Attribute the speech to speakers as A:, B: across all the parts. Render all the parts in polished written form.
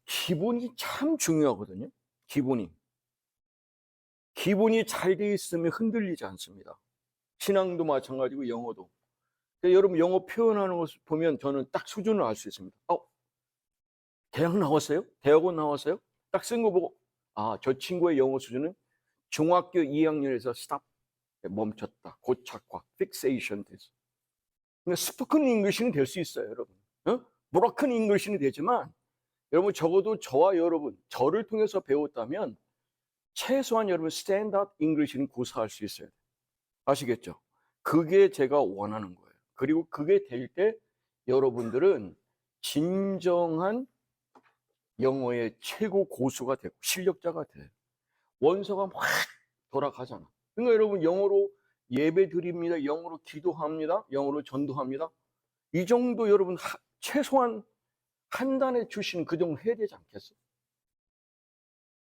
A: 기본이 참 중요하거든요. 기본이 잘 돼 있으면 흔들리지 않습니다. 신앙도 마찬가지고 영어도. 그러니까 여러분 영어 표현하는 것을 보면 저는 딱 수준을 알 수 있습니다. 대학 나왔어요? 대학원 나왔어요? 딱 쓴 거 보고 저 친구의 영어 수준은 중학교 2학년에서 스탑 멈췄다. 고착화, 픽세이션 됐어. 그러니까 스포큰 잉글리시는 될 수 있어요, 여러분. 브로큰 잉글리시는 되지만 여러분 적어도 저와 여러분, 저를 통해서 배웠다면 최소한 여러분 스탠다드 잉글리시는 구사할 수 있어요. 아시겠죠? 그게 제가 원하는 거예요. 그리고 그게 될 때 여러분들은 진정한 영어의 최고 고수가 되고 실력자가 돼요. 원서가 막 돌아가잖아. 그러니까 여러분 영어로 예배 드립니다. 영어로 기도합니다. 영어로 전도합니다. 이 정도 여러분 최소한 한 단에 출신 그 정도 해야 되지 않겠어?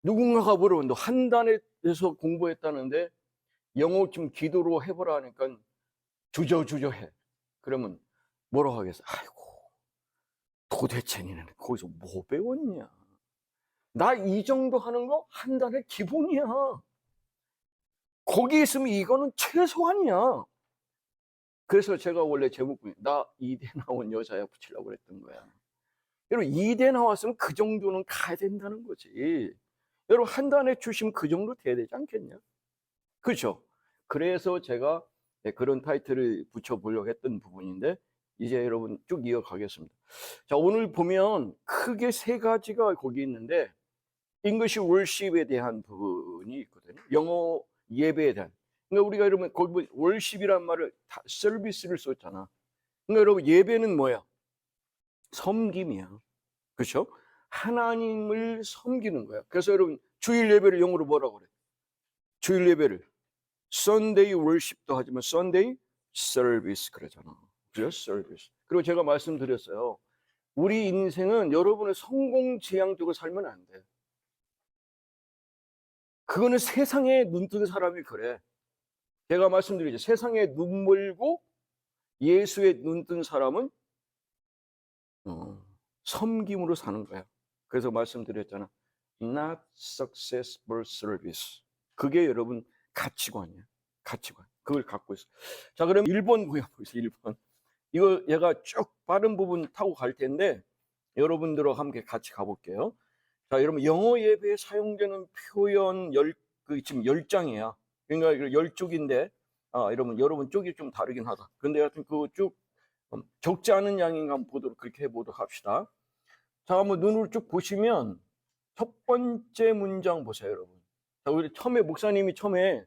A: 누군가가 물어본 너 한 단에서 공부했다는데 영어 좀 기도로 해보라 하니까 주저해. 그러면 뭐라고 하겠어? 아이고 도대체 니는 거기서 뭐 배웠냐? 나 이 정도 하는 거 한 달에 기본이야. 거기 있으면 이거는 최소한이야. 그래서 제가 원래 제목이 나 이대 나온 여자야 붙이려고 그랬던 거야. 여러분 이대 나왔으면 그 정도는 가야 된다는 거지. 여러분 한 단에 주시면 그 정도 돼야 되지 않겠냐? 그렇죠? 그래서 제가 그런 타이틀을 붙여보려고 했던 부분인데 이제 여러분 쭉 이어가겠습니다. 자, 오늘 보면 크게 세 가지가 거기 있는데 English worship에 대한 부분이 있거든요. 영어 예배에 대한. 그러니까 우리가 여러분 거기 worship이란 말을 다 서비스를 썼잖아. 그러니까 여러분 예배는 뭐야? 섬김이야. 그렇죠? 하나님을 섬기는 거야. 그래서 여러분 주일 예배를 영어로 뭐라고 그래? 주일 예배를 Sunday worship도 하지만 Sunday service 그러잖아. 그죠? service. 그리고 제가 말씀드렸어요. 우리 인생은 여러분의 성공지향적으로 살면 안 돼. 그거는 세상에 눈뜬 사람이 그래. 제가 말씀드리죠. 세상에 눈 멀고 예수에 눈뜬 사람은 섬김으로 사는 거야. 그래서 말씀드렸잖아. Not successful service. 그게 여러분 가치관이야. 가치관. 그걸 갖고 있어. 자, 그럼 1번 보여보세요. 1번. 이거 얘가 쭉 빠른 부분 타고 갈 텐데 여러분들과 함께 같이 가볼게요. 자, 여러분 영어 예배에 사용되는 표현 지금 10장이야. 그러니까 10쪽인데 여러분 쪽이 좀 다르긴 하다. 근데 하여튼 그 쭉 적지 않은 양인가 한번 보도록 그렇게 해보도록 합시다. 자, 한번 눈으로 쭉 보시면 첫 번째 문장 보세요, 여러분. 자, 우리 처음에 목사님이 처음에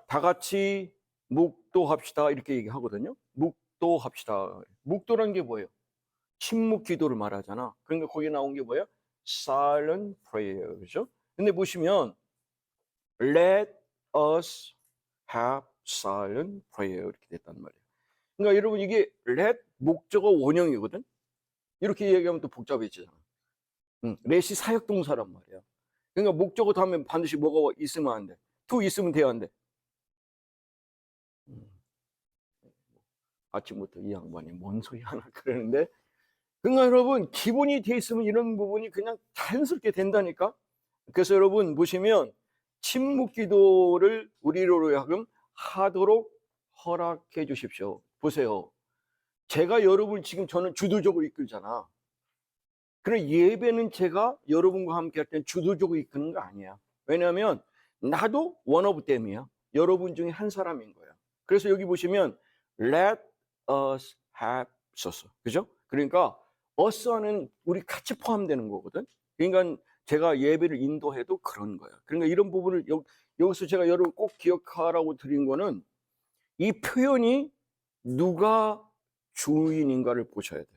A: 다 같이 묵도합시다 이렇게 얘기하거든요. 묵도합시다. 묵도란 게 뭐예요? 침묵 기도를 말하잖아. 그러니까 거기 나온 게 뭐예요? Silent prayer. 그죠? 근데 보시면 Let us have silent prayer 이렇게 됐단 말이에요. 그러니까 여러분 이게 let 목적어 원형이거든. 이렇게 얘기하면 또 복잡해지잖아. let이 사역동사란 말이야. 그러니까 목적어 다음에 반드시 뭐가 있으면 안 돼. to 있으면 돼야 안 돼. 아침부터 이 양반이 뭔 소리 하나 그러는데 그러니까 여러분 기본이 돼 있으면 이런 부분이 그냥 자연스럽게 된다니까. 그래서 여러분 보시면 침묵 기도를 우리로 하여금 하도록 허락해 주십시오. 보세요. 제가 여러분 지금 저는 주도적으로 이끌잖아. 그럼 예배는 제가 여러분과 함께 할 때는 주도적으로 이끄는 거 아니야. 왜냐하면 나도 one of them이야. 여러분 중에 한 사람인 거야. 그래서 여기 보시면 let us have 썼어. 그죠? 그러니까 us는 우리 같이 포함되는 거거든. 그러니까 제가 예배를 인도해도 그런 거야. 그러니까 이런 부분을 여기서 제가 여러분 꼭 기억하라고 드린 거는 이 표현이 누가 주인인가를 보셔야 돼.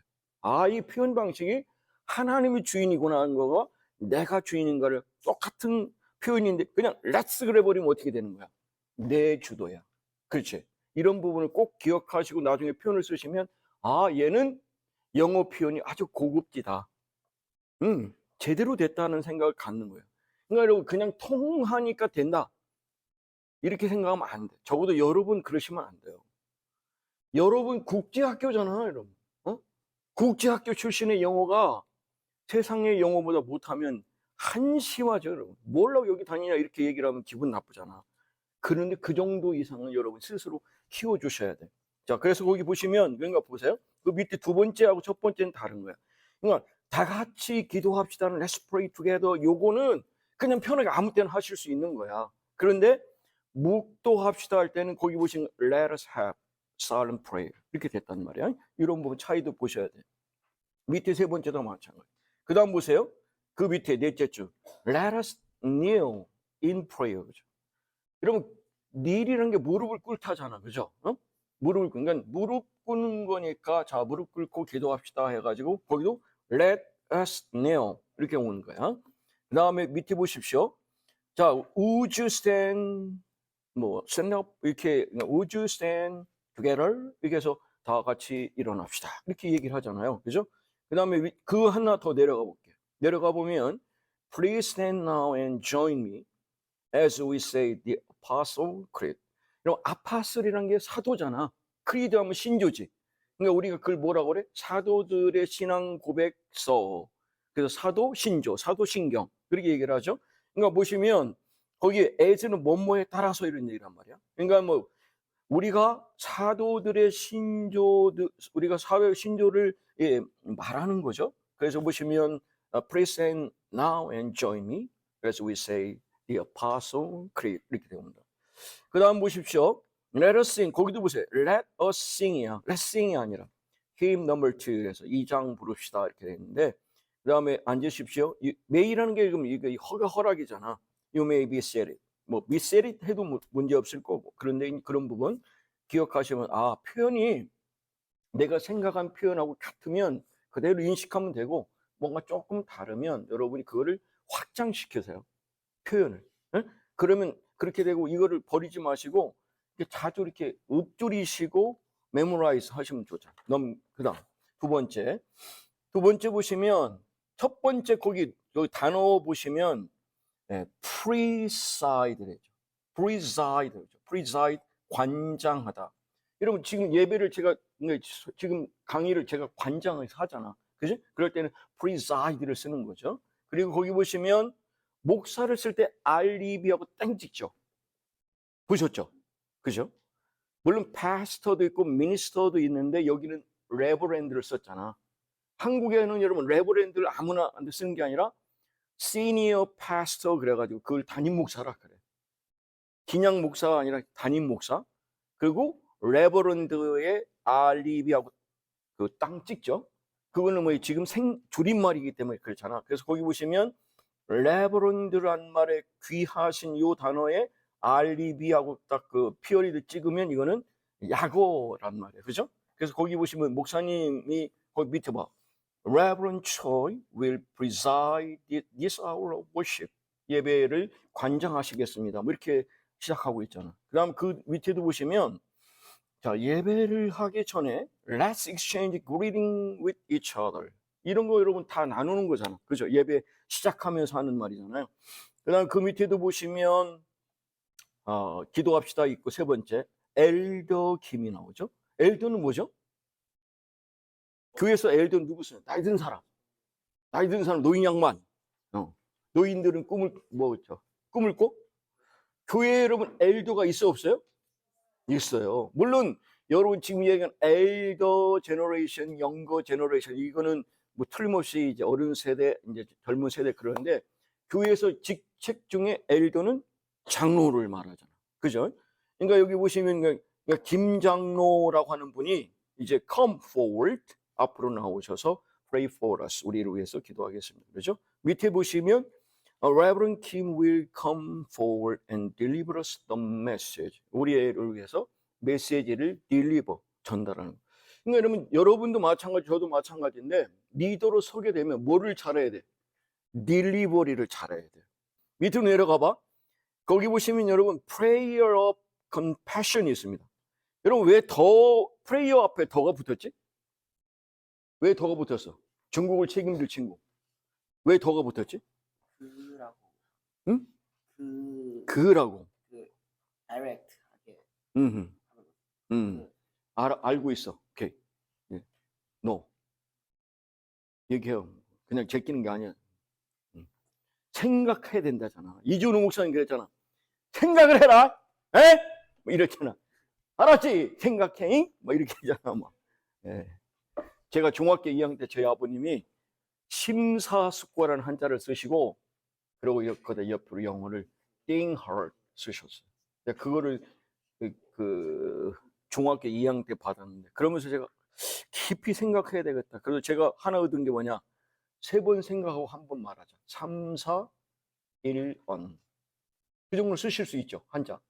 A: 이 표현 방식이 하나님이 주인이구나 하는 거가 내가 주인인가를 똑같은 표현인데 그냥 let's 그래 버리면 어떻게 되는 거야? 내 주도야. 그렇지? 이런 부분을 꼭 기억하시고 나중에 표현을 쓰시면 얘는 영어 표현이 아주 고급지다. 제대로 됐다는 생각을 갖는 거예요. 그러니까 여러분 그냥 통하니까 된다. 이렇게 생각하면 안 돼. 적어도 여러분 그러시면 안 돼요. 여러분 국제학교잖아, 여러분. 국제학교 출신의 영어가 세상의 영어보다 못하면 한심하죠, 여러분. 뭘로 여기 다니냐 이렇게 얘기를 하면 기분 나쁘잖아. 그런데 그 정도 이상은 여러분 스스로 키워주셔야 돼. 자, 그래서 거기 보시면 그러니까 보세요. 그 밑에 두 번째하고 첫 번째는 다른 거야. 그러니까 다 같이 기도합시다는 Let's pray together. 요거는 그냥 편하게 아무 때나 하실 수 있는 거야. 그런데 묵도합시다 할 때는 거기 보시면 Let us have solemn prayer 이렇게 됐단 말이야. 이런 부분 차이도 보셔야 돼. 밑에 세 번째도 마찬가지. 그 다음 보세요. 그 밑에 넷째 줄 Let us kneel in prayer. 그죠? 여러분 kneel이라는 게 무릎을 꿇다잖아. 그죠? 무릎을 꿇는, 그러니까 무릎 꿇는 거니까 자 무릎 꿇고 기도합시다 해가지고 거기도 Let us kneel 이렇게 오는 거야. 그 다음에 밑에 보십시오. 자, would you stand 뭐 stand up 이렇게 would you stand together 이렇게 해서 다 같이 일어납시다 이렇게 얘기를 하잖아요. 그죠? 그 다음에 그 하나 더 내려가 볼게요. 내려가 보면 Please stand now and join me as we say the Apostle Creed. 그럼 아파슬이라는 게 사도잖아. 크리드 하면 신조지. 그러니까 우리가 그걸 뭐라고 그래? 사도들의 신앙 고백서. 그래서 사도 신조, 사도 신경 그렇게 얘기를 하죠. 그러니까 보시면 거기 as는 뭐뭐에 따라서 이런 얘기란 말이야. 그러니까 뭐 우리가 사도들의 신조들, 우리가 사회 신조를 말하는 거죠. 그래서 보시면 Please stand now and join me as we say the Apostle Creed 이렇게 됩니다. 그 다음 보십시오. Let us sing. 거기도 보세요. Let us sing이야. Let's sing이 아니라 hymn number 2에서 2장 부릅시다 이렇게 되는데 그 다음에 앉으십시오. may라는 게 지금 이거 허락이잖아. You may be seated. 뭐 be seated 해도 문제 없을 거고 그런데 그런 부분 기억하시면 아 표현이 내가 생각한 표현하고 같으면 그대로 인식하면 되고 뭔가 조금 다르면 여러분이 그거를 확장시키세요. 표현을. 네? 그러면 그렇게 되고 이거를 버리지 마시고 자주 이렇게 읊조리시고 메모라이즈 하시면 좋죠. 그다음 두 번째 보시면 첫 번째 거기 여기 단어 보시면 preside죠. preside 관장하다. 여러분 지금 예배를 제가 지금 강의를 제가 관장을 하잖아. 그지? 그럴 때는 preside를 쓰는 거죠. 그리고 거기 보시면 목사를 쓸 때 알리비하고 땡 찍죠. 보셨죠? 그죠? 물론 파스터도 있고 미니스터도 있는데 여기는 레버랜드를 썼잖아. 한국에는 여러분 레버랜드를 아무나 쓰는 게 아니라 시니어 파스터 그래가지고 그걸 담임 목사라 그래. 그냥 목사가 아니라 담임 목사. 그리고 레버랜드의 알리비하고 그 땅 찍죠. 그거는 뭐 지금 줄임말이기 때문에 그렇잖아. 그래서 거기 보시면 레버런드란 말에 귀하신 요 단어에 알리비하고 딱 그 피어리드 찍으면 이거는 약어란 말이에요. 그죠? 그래서 거기 보시면 목사님이 거기 밑에 봐. Reverend Choi will preside this hour of worship. 예배를 관장하시겠습니다. 뭐 이렇게 시작하고 있잖아. 그다음 그 밑에도 보시면 자, 예배를 하기 전에 Let's exchange greeting with each other. 이런 거 여러분 다 나누는 거잖아. 그죠? 예배 시작하면서 하는 말이잖아요. 그다음 그 밑에도 보시면 기도합시다 있고 세 번째 엘더 김이 나오죠. 엘더는 뭐죠? 교회에서 엘더는 누구 쓰는? 나이 든 사람. 나이 든 사람 노인 양반. 노인들은 꿈을 꿔? 교회에 여러분 엘더가 있어 없어요? 있어요. 물론 여러분 지금 얘기한 엘더 제너레이션, 영거 제너레이션 이거는 뭐 틀림없이 이제 어른 세대, 이제 젊은 세대 그러는데 교회에서 직책 중에 엘더는 장로를 말하잖아. 그죠? 그러니까 여기 보시면 그러니까 김 장로라고 하는 분이 이제 come forward 앞으로 나오셔서 pray for us 우리를 위해서 기도하겠습니다. 그렇죠? 밑에 보시면 Reverend Kim will come forward and deliver us the message. 우리를 위해서 메시지를 deliver, 전달하는. 그러니까 여러분도 마찬가지, 저도 마찬가지인데 리더로 서게 되면 뭐를 잘해야 돼? 딜리버리를 잘해야 돼. 밑으로 내려가 봐. 거기 보시면 여러분 prayer of compassion이 있습니다. 여러분 왜 prayer 앞에 더가 붙었지? 왜 더가 붙었어? 중국을 책임질 친구. 왜 더가 붙었지?
B: 그라고.
A: 응?
B: 그라고. direct 하게.
A: 알고 있어. 오케이. 네. No. 얘기해요. 그냥 제끼는 게 아니야. 생각해야 된다잖아. 이준호 목사님 그랬잖아. 생각을 해라. 에? 뭐 이랬잖아. 알았지? 생각해? 뭐 이렇게 하잖아. 뭐. 예. 제가 중학교 2학년 때 저희 아버님이 심사숙고라는 한자를 쓰시고 그리고 옆으로 영어를 think hard 쓰셨어요. 그거를 중학교 2학년 때 받았는데 그러면서 제가 깊이 생각해야 되겠다. 그래서 제가 하나 얻은 게 뭐냐? 3번 생각하고 한 번 말하자. 3, 4, 1, 언. 그 정도는 쓰실 수 있죠, 한자.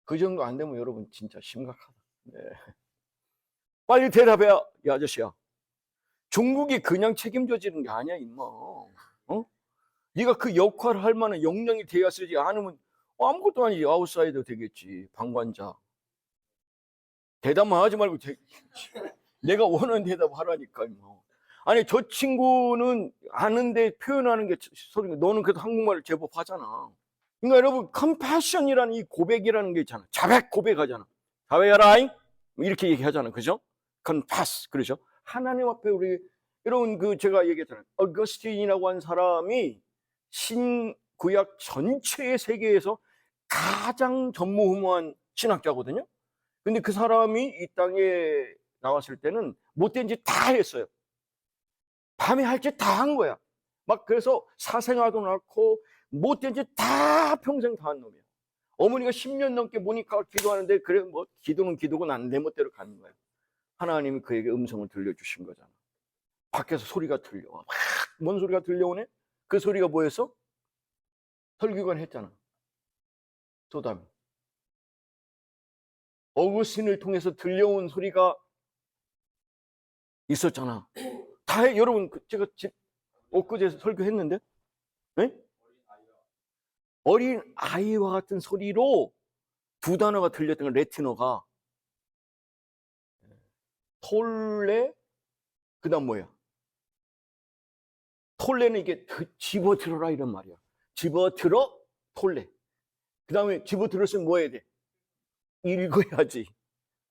A: 그 정도 안 되면 여러분 진짜 심각하다. 네. 빨리 대답해, 이 아저씨야. 중국이 그냥 책임져지는 게 아니야, 임마. 네가 그 역할을 할 만한 역량이 돼야 쓰지 않으면 아무것도 아니지. 아웃사이더 되겠지, 방관자. 대답만 하지 말고 내가 원하는 대답하라니까, 임마. 아니 저 친구는 아는데 표현하는 게 소리가 너는 그래도 한국말을 제법 하잖아. 그러니까 여러분 컴패션이라는 이 고백이라는 게 있잖아. 자백 고백하잖아. 자백하라잉 이렇게 얘기하잖아. 그죠? confess 그러죠. 하나님 앞에 우리 여러분 제가 얘기했잖아요. 어거스틴이라고 한 사람이 신구약 전체의 세계에서 가장 전무후무한 신학자거든요. 근데 그 사람이 이 땅에 나왔을 때는 못된 짓 다 했어요. 밤에 할 짓 다 한 거야. 막 그래서 사생아도 낳고 못된 짓 다 평생 다 한 놈이야. 어머니가 10년 넘게 모니카가 기도하는데 그래 뭐 기도는 기도고 난 내 멋대로 가는 거야. 하나님이 그에게 음성을 들려주신 거잖아. 밖에서 소리가 들려와. 뭔 소리가 들려오네? 그 소리가 뭐였어? 설교관 했잖아. 소담이. 어거스틴을 통해서 들려온 소리가 있었잖아. 다 여러분 제가 엊그제 설교했는데 네? 어린 아이와 같은 소리로 2 단어가 들렸던 건 레티너가 톨레 그다음 뭐야? 톨레는 이게 집어들어라 이런 말이야. 집어들어 톨레. 그다음에 집어들었으면 뭐 해야 돼? 읽어야지.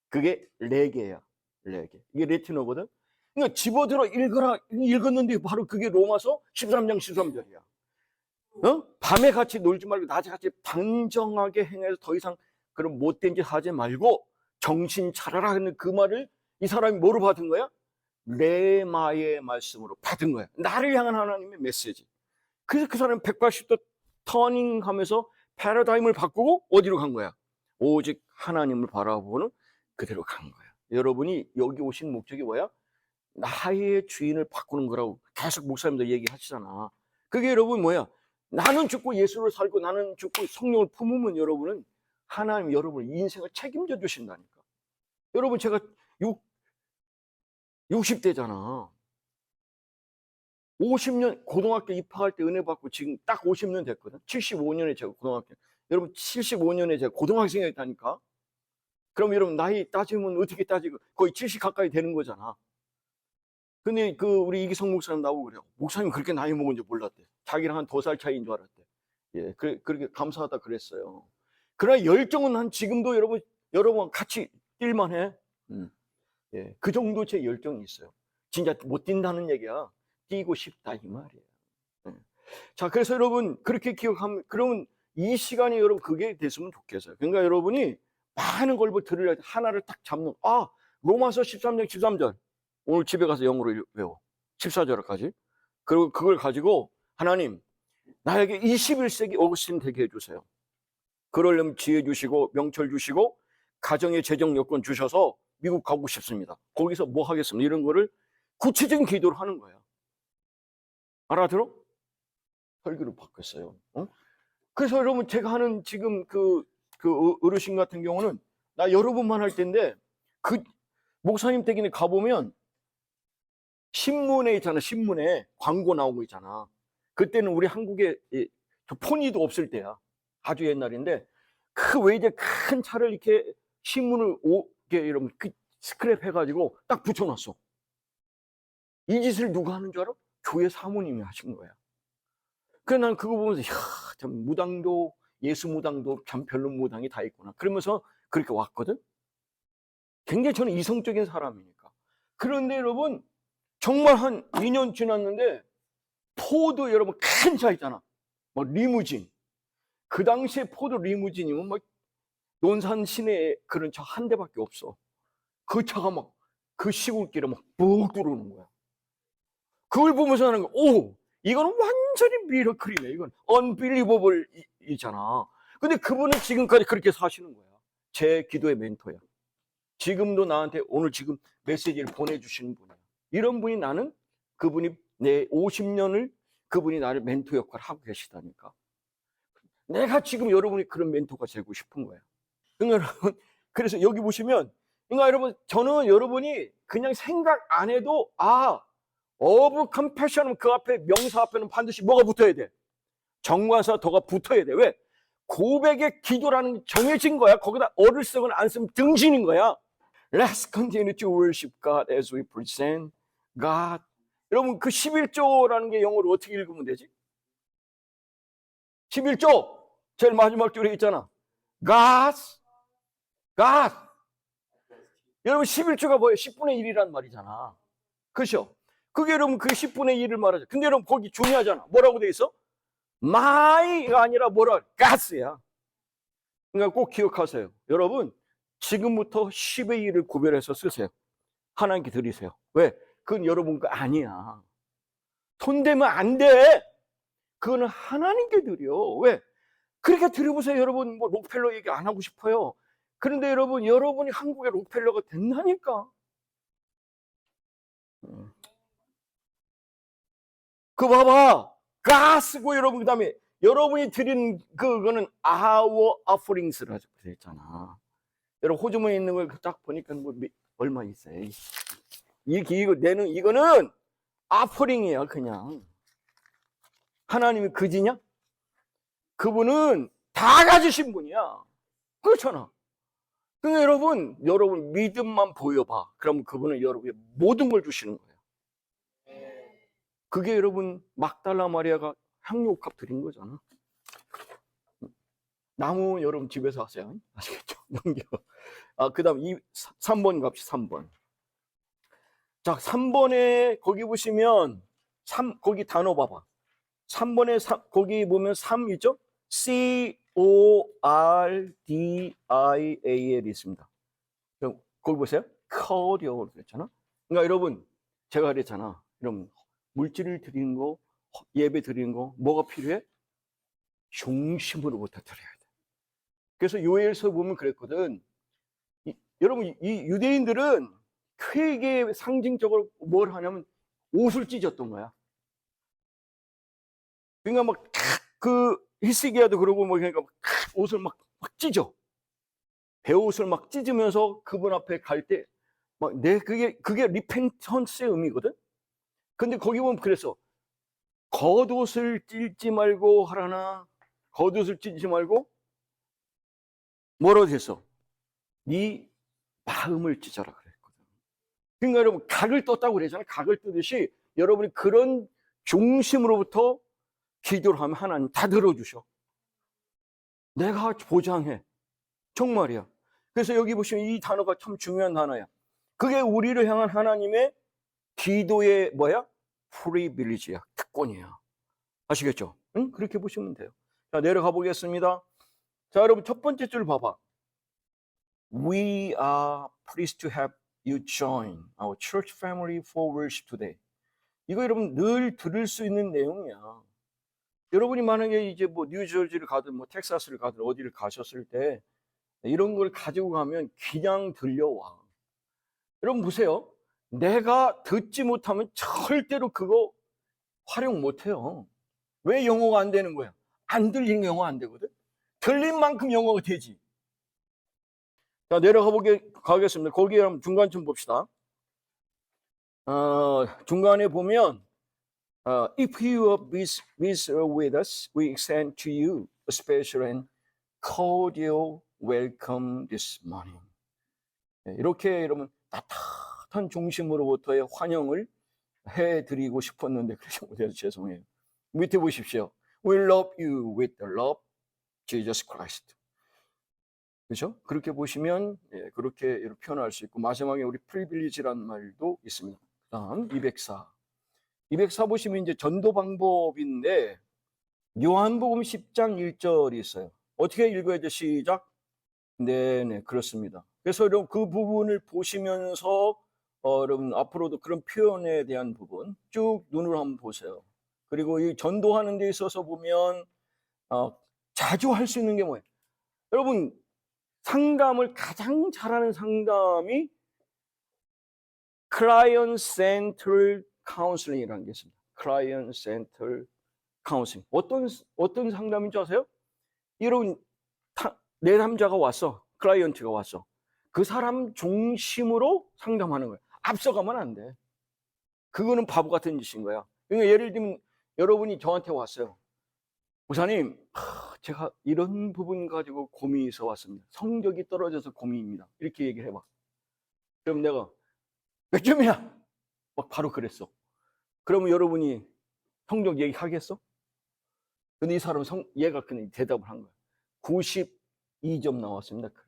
A: 그게 레게야. 레게. 이게 레티너거든. 그러니까 집어들어 읽어라 읽었는데 바로 그게 로마서 13장 13절이야. 밤에 같이 놀지 말고 낮에 같이 단정하게 행해서 더 이상 그런 못된 짓 하지 말고 정신 차려라 하는 그 말을 이 사람이 뭐로 받은 거야? 레마의 말씀으로 받은 거야. 나를 향한 하나님의 메시지. 그래서 그 사람이 180도 터닝하면서 패러다임을 바꾸고 어디로 간 거야? 오직 하나님을 바라보는 그대로 간 거야. 여러분이 여기 오신 목적이 뭐야? 나의 주인을 바꾸는 거라고 계속 목사님들 얘기하시잖아. 그게 여러분 뭐야? 나는 죽고 예수를 살고 나는 죽고 성령을 품으면 여러분은 하나님 여러분 인생을 책임져 주신다니까. 여러분 제가 60대잖아. 50년 고등학교 입학할 때 은혜 받고 지금 딱 50년 됐거든. 75년에 제가 고등학교. 여러분 75년에 제가 고등학생이었다니까. 그럼 여러분 나이 따지면 어떻게 따지고 거의 70 가까이 되는 거잖아. 근데 우리 이기성 목사님 나오고 그래요. 목사님 그렇게 나이 먹은 줄 몰랐대. 자기랑 한 2살 차이인 줄 알았대. 예, 그렇게 감사하다 그랬어요. 그러나 열정은 한 지금도 여러분 같이 뛸만 해. 예, 그 정도 제 열정이 있어요. 진짜 못 뛴다는 얘기야. 뛰고 싶다 이 말이에요. 예. 자, 그래서 여러분 그렇게 기억하면 그러면 이 시간이 여러분 그게 됐으면 좋겠어요. 그러니까 여러분이 많은 걸 들으려 하나를 딱 잡는. 로마서 13장 13절. 오늘 집에 가서 영어로 외워. 14절까지. 그리고 그걸 가지고 하나님 나에게 21세기 어거스틴 되게 해주세요. 그러려면 지혜 주시고 명철 주시고 가정의 재정 여건 주셔서 미국 가고 싶습니다. 거기서 뭐 하겠습니다. 이런 거를 구체적인 기도를 하는 거예요. 알아들어? 설교를 바꿨어요. 그래서 여러분 제가 하는 지금 그 어르신 같은 경우는 나 여러 번만 할 텐데 그 목사님 댁에 가보면 신문에 있잖아. 신문에 광고 나오고 있잖아. 그때는 우리 한국에 폰이도 없을 때야. 아주 옛날인데 그 왜 이제 큰 차를 이렇게 신문을 이렇게 스크랩 해가지고 딱 붙여놨어. 이 짓을 누가 하는 줄 알아? 교회 사모님이 하신 거야. 그래서 난 그거 보면서 참 무당도 예수 무당도 참 별론 무당이 다 있구나. 그러면서 그렇게 왔거든. 굉장히 저는 이성적인 사람이니까. 그런데 여러분 정말 한 2년 지났는데 포드 여러분 큰 차 있잖아. 막 리무진. 그 당시에 포드 리무진이면 막 논산 시내에 그런 차 한 대밖에 없어. 그 차가 막 그 시골길에 막 푹 들어오는 거야. 그걸 보면서 하는 거, 오, 이거는 완전히 미러클이네. 이건 unbelievable이잖아. 근데 그분은 지금까지 그렇게 사시는 거야. 제 기도의 멘토야. 지금도 나한테 오늘 지금 메시지를 보내주시는 분이야. 이런 분이 나는 그분이 내 50년을 그분이 나를 멘토 역할을 하고 계시다니까. 내가 지금 여러분이 그런 멘토가 되고 싶은 거야. 그러니까 여러분, 그래서 여기 보시면, 그러니까 여러분, 저는 여러분이 그냥 생각 안 해도, 어브 컴패션은 그 앞에 명사 앞에는 반드시 뭐가 붙어야 돼? 정관사 더가 붙어야 돼. 왜? 고백의 기도라는 게 정해진 거야. 거기다 어를 쓰거나 안 쓰면 등신인 거야. Let's continue to worship God as we present God. 여러분 그 11조라는 게 영어로 어떻게 읽으면 되지? 11조 제일 마지막 줄에 있잖아. God. 여러분 11조가 뭐예요? 10분의 1이란 말이잖아. 그렇죠? 그게 여러분 그 10분의 1을 말하죠. 근데 여러분 거기 중요하잖아. 뭐라고 돼 있어? my가 아니라 뭐라? God야. 그러니까 꼭 기억하세요. 여러분 지금부터 10의 1을 구별해서 쓰세요. 하나님께 드리세요. 왜? 그건 여러분 거 아니야. 손대면 안 돼. 그거는 하나님께 드려. 왜? 그렇게 드려보세요. 여러분 뭐 록펠러 얘기 안 하고 싶어요. 그런데 여러분이 한국의 록펠러가 된다니까. 그 봐봐. 가스고 여러분 그다음에 여러분이 드린 그거는 our offerings라고 되어 있잖아. 여러분 호주머니에 있는 걸 딱 보니까 뭐 얼마 있어요. 이거 내는 이거는 offering 그냥. 하나님이 그지냐? 그분은 다 가지신 분이야. 그렇잖아. 그러니까 여러분 믿음만 보여봐. 그럼 그분은 여러분의 모든 걸 주시는 거예요. 그게 여러분 막달라 마리아가 향료값 드린 거잖아. 나무 여러분 집에서 하세요. 아시겠죠? 넘겨. 그 다음 3번 갑시다. 3번. 자, 3번에 거기 보시면 거기 단어 봐봐. 3번에 거기 보면 3 있죠? CORDIAL 있습니다. 거기 보세요. cordial 그랬잖아. 그러니까 여러분 제가 그랬잖아. 여러분 물질을 드리는 거, 예배 드리는 거 뭐가 필요해? 중심으로부터 드려야 돼. 그래서 요엘서 보면 그랬거든. 여러분 이 유대인들은 크게 상징적으로 뭘 하냐면 옷을 찢었던 거야. 그러니까 막 그 히스기야도 그러고 뭐 그러니까 막 옷을 막 찢어. 베옷을 막 찢으면서 그분 앞에 갈 때 막 그게 리펜턴스의 의미거든. 근데 거기 보면 그래서 겉옷을 찢지 말고 하라나 겉옷을 찢지 말고 뭐라고 했어? 네 마음을 찢어라 그랬거든. 그러니까 여러분 각을 떴다고 그러잖아요. 각을 뜨듯이 여러분이 그런 중심으로부터 기도를 하면 하나님 다 들어주셔. 내가 보장해. 정말이야. 그래서 여기 보시면 이 단어가 참 중요한 단어야. 그게 우리를 향한 하나님의 기도의 뭐야? 프리빌리지야. 특권이야. 아시겠죠? 응? 그렇게 보시면 돼요. 자, 내려가 보겠습니다. 자, 여러분 첫 번째 줄 봐봐. We are pleased to have you join our church family for worship today. 이거 여러분 늘 들을 수 있는 내용이야. 여러분이 만약에 이제 뭐 뉴저지를 가든 뭐 텍사스를 가든 어디를 가셨을 때 이런 걸 가지고 가면 그냥 들려와. 여러분 보세요. 내가 듣지 못하면 절대로 그거 활용 못해요. 왜 영어가 안 되는 거야? 안 들리는 게 영어 안 되거든. 들린 만큼 영어가 되지. 자, 내려가 가겠습니다. 거기 한번 중간 좀 봅시다. 중간에 보면 if you are with us, we extend to you a special and cordial welcome this morning. 이렇게 여러분 따뜻한 중심으로부터의 환영을 해드리고 싶었는데 그러지 못해서 죄송해요. 밑에 보십시오. We love you with the love Jesus Christ. 그렇죠? 그렇게 보시면 그렇게 표현할 수 있고 마지막에 우리 프리빌리지라는 말도 있습니다. 다음 204. 204 보시면 이제 전도 방법인데 요한복음 10장 1절이 있어요. 어떻게 읽어야죠? 시작. 네네, 그렇습니다. 그래서 여러분 그 부분을 보시면서 여러분 앞으로도 그런 표현에 대한 부분 쭉 눈으로 한번 보세요. 그리고 이 전도하는 데 있어서 보면 자주 할 수 있는 게 뭐예요? 여러분 상담을 가장 잘하는 상담이 클라이언트 센터드 카운슬링이라는 게 있습니다. 클라이언트 센터드 카운슬링. 어떤 상담인 줄 아세요? 여러분 내 남자가 왔어. 클라이언트가 왔어. 그 사람 중심으로 상담하는 거예요. 앞서가면 안 돼. 그거는 바보 같은 짓인 거야. 그러니까 예를 들면 여러분이 저한테 왔어요. 목사님, 제가 이런 부분 가지고 고민이 있어 왔습니다. 성적이 떨어져서 고민입니다. 이렇게 얘기를 해봐. 그럼 내가 몇 점이야? 막 바로 그랬어. 그러면 여러분이 성적 얘기하겠어? 근데 이 사람은 얘가 그냥 대답을 한 거야. 92점 나왔습니다. 그래.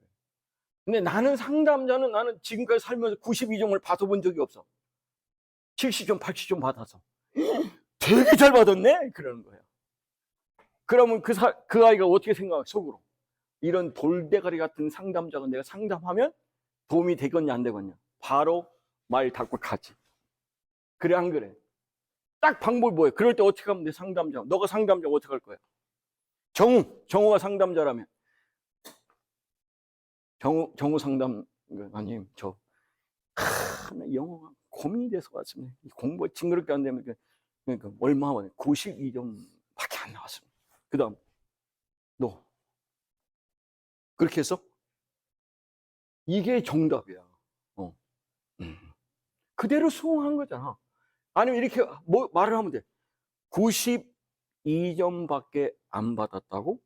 A: 근데 나는 상담자는 나는 지금까지 살면서 92점을 받아본 적이 없어. 70점, 80점 받아서 되게 잘 받았네? 그러는 거예요. 그러면 그 아이가 어떻게 생각해? 속으로. 이런 돌대가리 같은 상담자가 내가 상담하면 도움이 되겠냐 안 되겠냐? 바로 말 닫고 가지. 그래 안 그래? 딱 방법이 뭐예요? 그럴 때 어떻게 하면 돼? 상담자. 너가 상담자 어떻게 할 거야? 정우가 상담자라면 정우 상담가님 저 영어가 고민이 돼서 왔습니다. 공부 징그럽게 안 되면 그러니까 얼마 만에 92점밖에 안 나왔습니다. 그 다음 너 그렇게 했어? 이게 정답이야. 그대로 수긍한 거잖아. 아니면 이렇게 말을 하면 돼. 92점밖에 안 받았다고?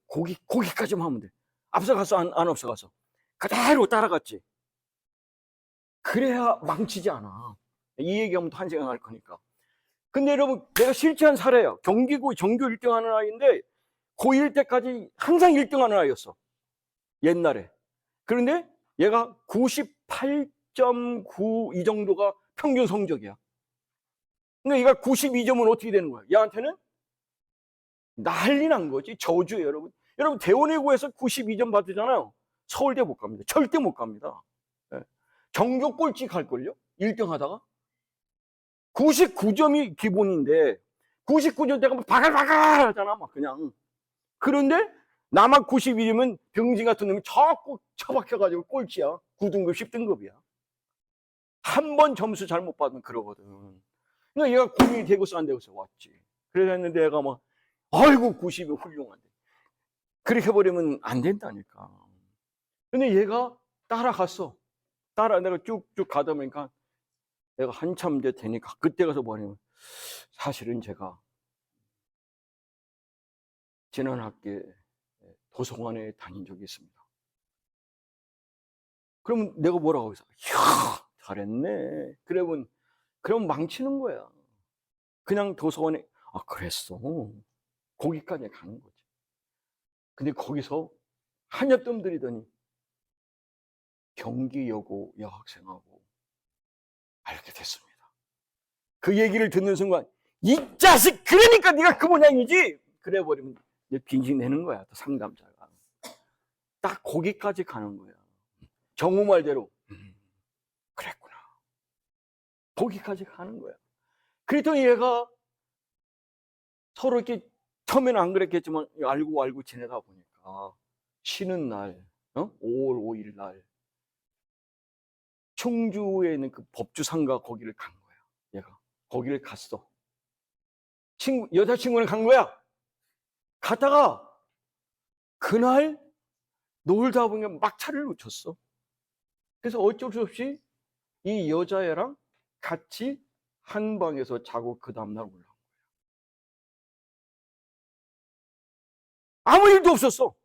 A: 거기까지만 하면 돼. 앞서갔어? 안 앞서갔어? 그대로 따라갔지. 그래야 망치지 않아. 이 얘기하면 또 한 시간 할 거니까. 근데 여러분 내가 실제한 사례예요. 경기고 전교 1등 하는 아이인데 고1 때까지 항상 1등 하는 아이였어. 옛날에. 그런데 얘가 98.9 이 정도가 평균 성적이야. 근데 얘가 92점은 어떻게 되는 거야? 얘한테는 난리 난 거지. 저주예요, 여러분. 여러분 대원외고에서 92점 받으잖아요. 서울대 못 갑니다. 절대 못 갑니다. 전교 꼴찌 갈걸요? 1등 하다가 99점이 기본인데 99점 때가 막 바글바글 하잖아 막 그냥. 그런데 나만 92점은 병신 같은 놈이 자꾸 처박혀가지고 꼴찌야. 9등급 10등급이야. 한 번 점수 잘못 받으면 그러거든. 그러니까 얘가 고민이 되고서 안 되고서 왔지. 그래서 했는데 얘가 막 아이고 90이 훌륭한데 그렇게 해버리면 안 된다니까. 근데 얘가 따라갔어. 내가 쭉쭉 가다 보니까 내가 한참 이제 되니까 그때 가서 뭐냐면 사실은 제가 지난 학기에 도서관에 다닌 적이 있습니다. 그럼 내가 뭐라고 해서 이야 잘했네. 그럼 망치는 거야. 그냥 도서관에 그랬어. 거기까지 가는 거지. 근데 거기서 한여뜸 들이더니 경기여고 여학생하고 알게 됐습니다. 그 얘기를 듣는 순간 이 자식 그러니까 네가 그 모양이지. 그래버리면 빙신 내는 거야. 또 상담자가. 딱 거기까지 가는 거야. 정우 말대로 그랬구나. 거기까지 가는 거야. 그랬더니 얘가 서로 이렇게 처음에는 안 그랬겠지만 알고 지내다 보니까 쉬는 날 5월 5일 날 충주에 있는 그 법주상가 거기를 간 거야. 얘가 거기를 갔어. 여자친구는 간 거야. 갔다가 그날 놀다 보니까 막차를 놓쳤어. 그래서 어쩔 수 없이 이 여자애랑 같이 한 방에서 자고 그 다음날 올라온 거야. 아무 일도 없었어.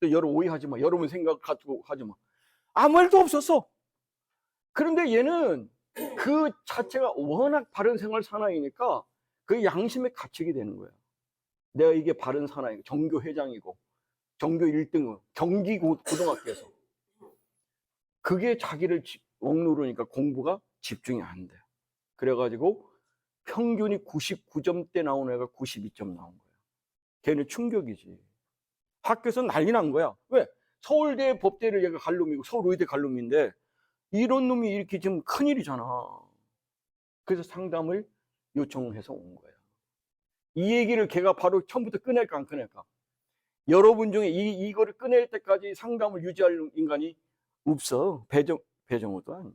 A: 여러분 오해하지 마. 여러분 생각 가지고 하지 마. 아무 일도 없었어. 그런데 얘는 그 자체가 워낙 바른 생활 사나이니까 그 양심에 갇히게 되는 거야. 내가 이게 바른 사나이고 전교 회장이고 전교 1등은 경기 고등학교에서 그게 자기를 억누르니까 공부가 집중이 안 돼. 그래가지고 평균이 99점대 나오는 애가 92점 나온 거야. 걔는 충격이지. 학교에서 난리 난 거야. 왜? 서울대 법대를 얘가 갈 놈이고 서울의대 갈 놈인데 이런 놈이 이렇게 지금 큰일이잖아. 그래서 상담을 요청해서 온 거야. 이 얘기를 걔가 바로 처음부터 꺼낼까 안 꺼낼까? 여러분 중에 이거를 꺼낼 때까지 상담을 유지할 인간이 없어. 배정우도 아니야.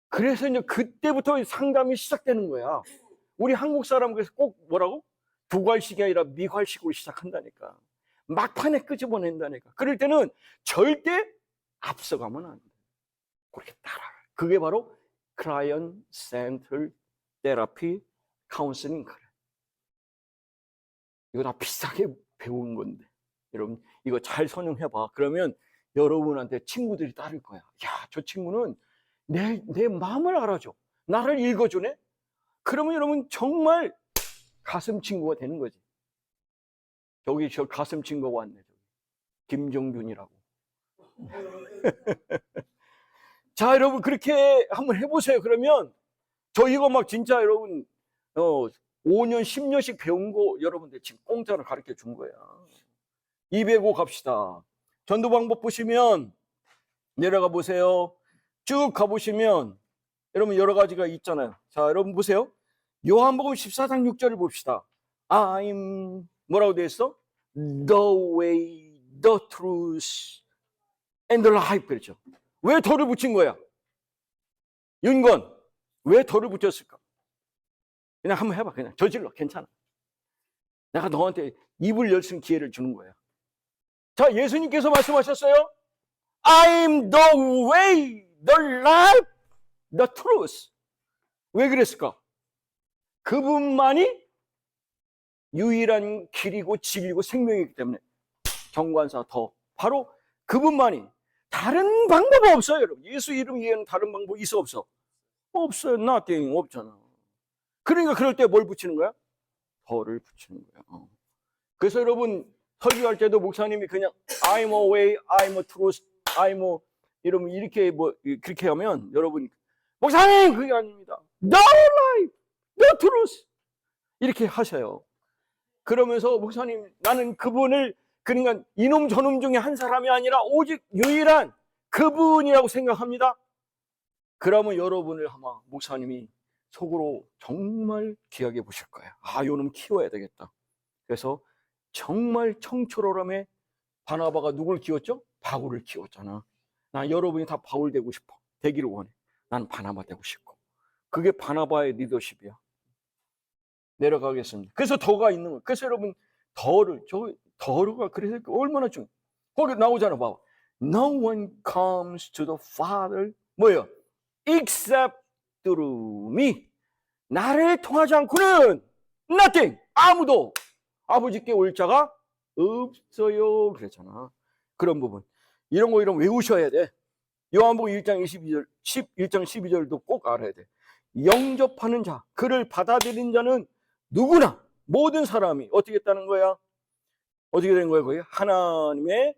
A: 그래서 이제 그때부터 상담이 시작되는 거야. 우리 한국 사람은 그래서 꼭 뭐라고? 두괄식이 아니라 미괄식으로 시작한다니까. 막판에 끄집어낸다니까. 그럴 때는 절대 앞서가면 안 돼. 그렇게 따라. 그게 바로 클라이언트 센터 테라피 카운슬링. 그래. 이거 다 비싸게 배운 건데. 여러분 이거 잘 선용해봐. 그러면 여러분한테 친구들이 따를 거야. 야, 저 친구는 내 마음을 알아줘. 나를 읽어주네. 그러면 여러분 정말 가슴 친구가 되는 거지. 저기 저 가슴 친구가 왔네. 저기. 김정균이라고. 자, 여러분 그렇게 한번 해보세요. 그러면 저 이거 막 진짜 여러분 5년 10년씩 배운 거 여러분들 지금 공짜로 가르쳐 준 거야. 205 갑시다. 전도 방법 보시면 내려가 보세요. 쭉 가보시면 여러분 여러 가지가 있잖아요. 자, 여러분 보세요. 요한복음 14장 6절을 봅시다. I'm 뭐라고 되어 있어? The way, the truth, and the life. 그렇죠. 왜 더를 붙인 거야? 윤건, 왜 더를 붙였을까? 그냥 한번 해봐. 그냥 저질러. 괜찮아. 내가 너한테 입을 열 수 있는 기회를 주는 거야. 자, 예수님께서 말씀하셨어요. I'm the way, the life, the truth. 왜 그랬을까? 그분만이 유일한 길이고 진리고 생명이기 때문에. 정관사 더. 바로 그분만이. 다른 방법 없어요, 여러분. 예수 이름 이외에는 다른 방법 있어 없어? 없어요. nothing. 없잖아. 그러니까 그럴 때 뭘 붙이는 거야? 더를 붙이는 거야. 그래서 여러분 설교할 때도 목사님이 그냥 I'm a way, I'm a truth, I'm a 이러면 이렇게 뭐 그렇게 하면 여러분 목사님 그게 아닙니다. The life, the truth 이렇게 하셔요. 그러면서 목사님 나는 그분을 그러니까 이놈 저놈 중에 한 사람이 아니라 오직 유일한 그분이라고 생각합니다. 그러면 여러분을 아마 목사님이 속으로 정말 귀하게 보실 거예요. 아, 요놈 키워야 되겠다. 그래서 정말 청초로람에 바나바가 누굴 키웠죠? 바울을 키웠잖아. 나 여러분이 다 바울 되고 싶어. 되기를 원해. 난 바나바 되고 싶고. 그게 바나바의 리더십이야. 내려가겠습니다. 그래서 더가 있는 거예요. 그래서 여러분 더가 그래서 얼마나 중요해. 거기 나오잖아. 봐. No one comes to the Father 뭐예요? Except through me. 나를 통하지 않고는 nothing. 아무도 아버지께 올 자가 없어요. 그랬잖아. 그런 부분. 이런 거 외우셔야 돼. 요한복음 1장 12절도 꼭 알아야 돼. 영접하는 자, 그를 받아들인 자는 누구나 모든 사람이 어떻게 했다는 거야? 어떻게 된 거야? 거기 하나님의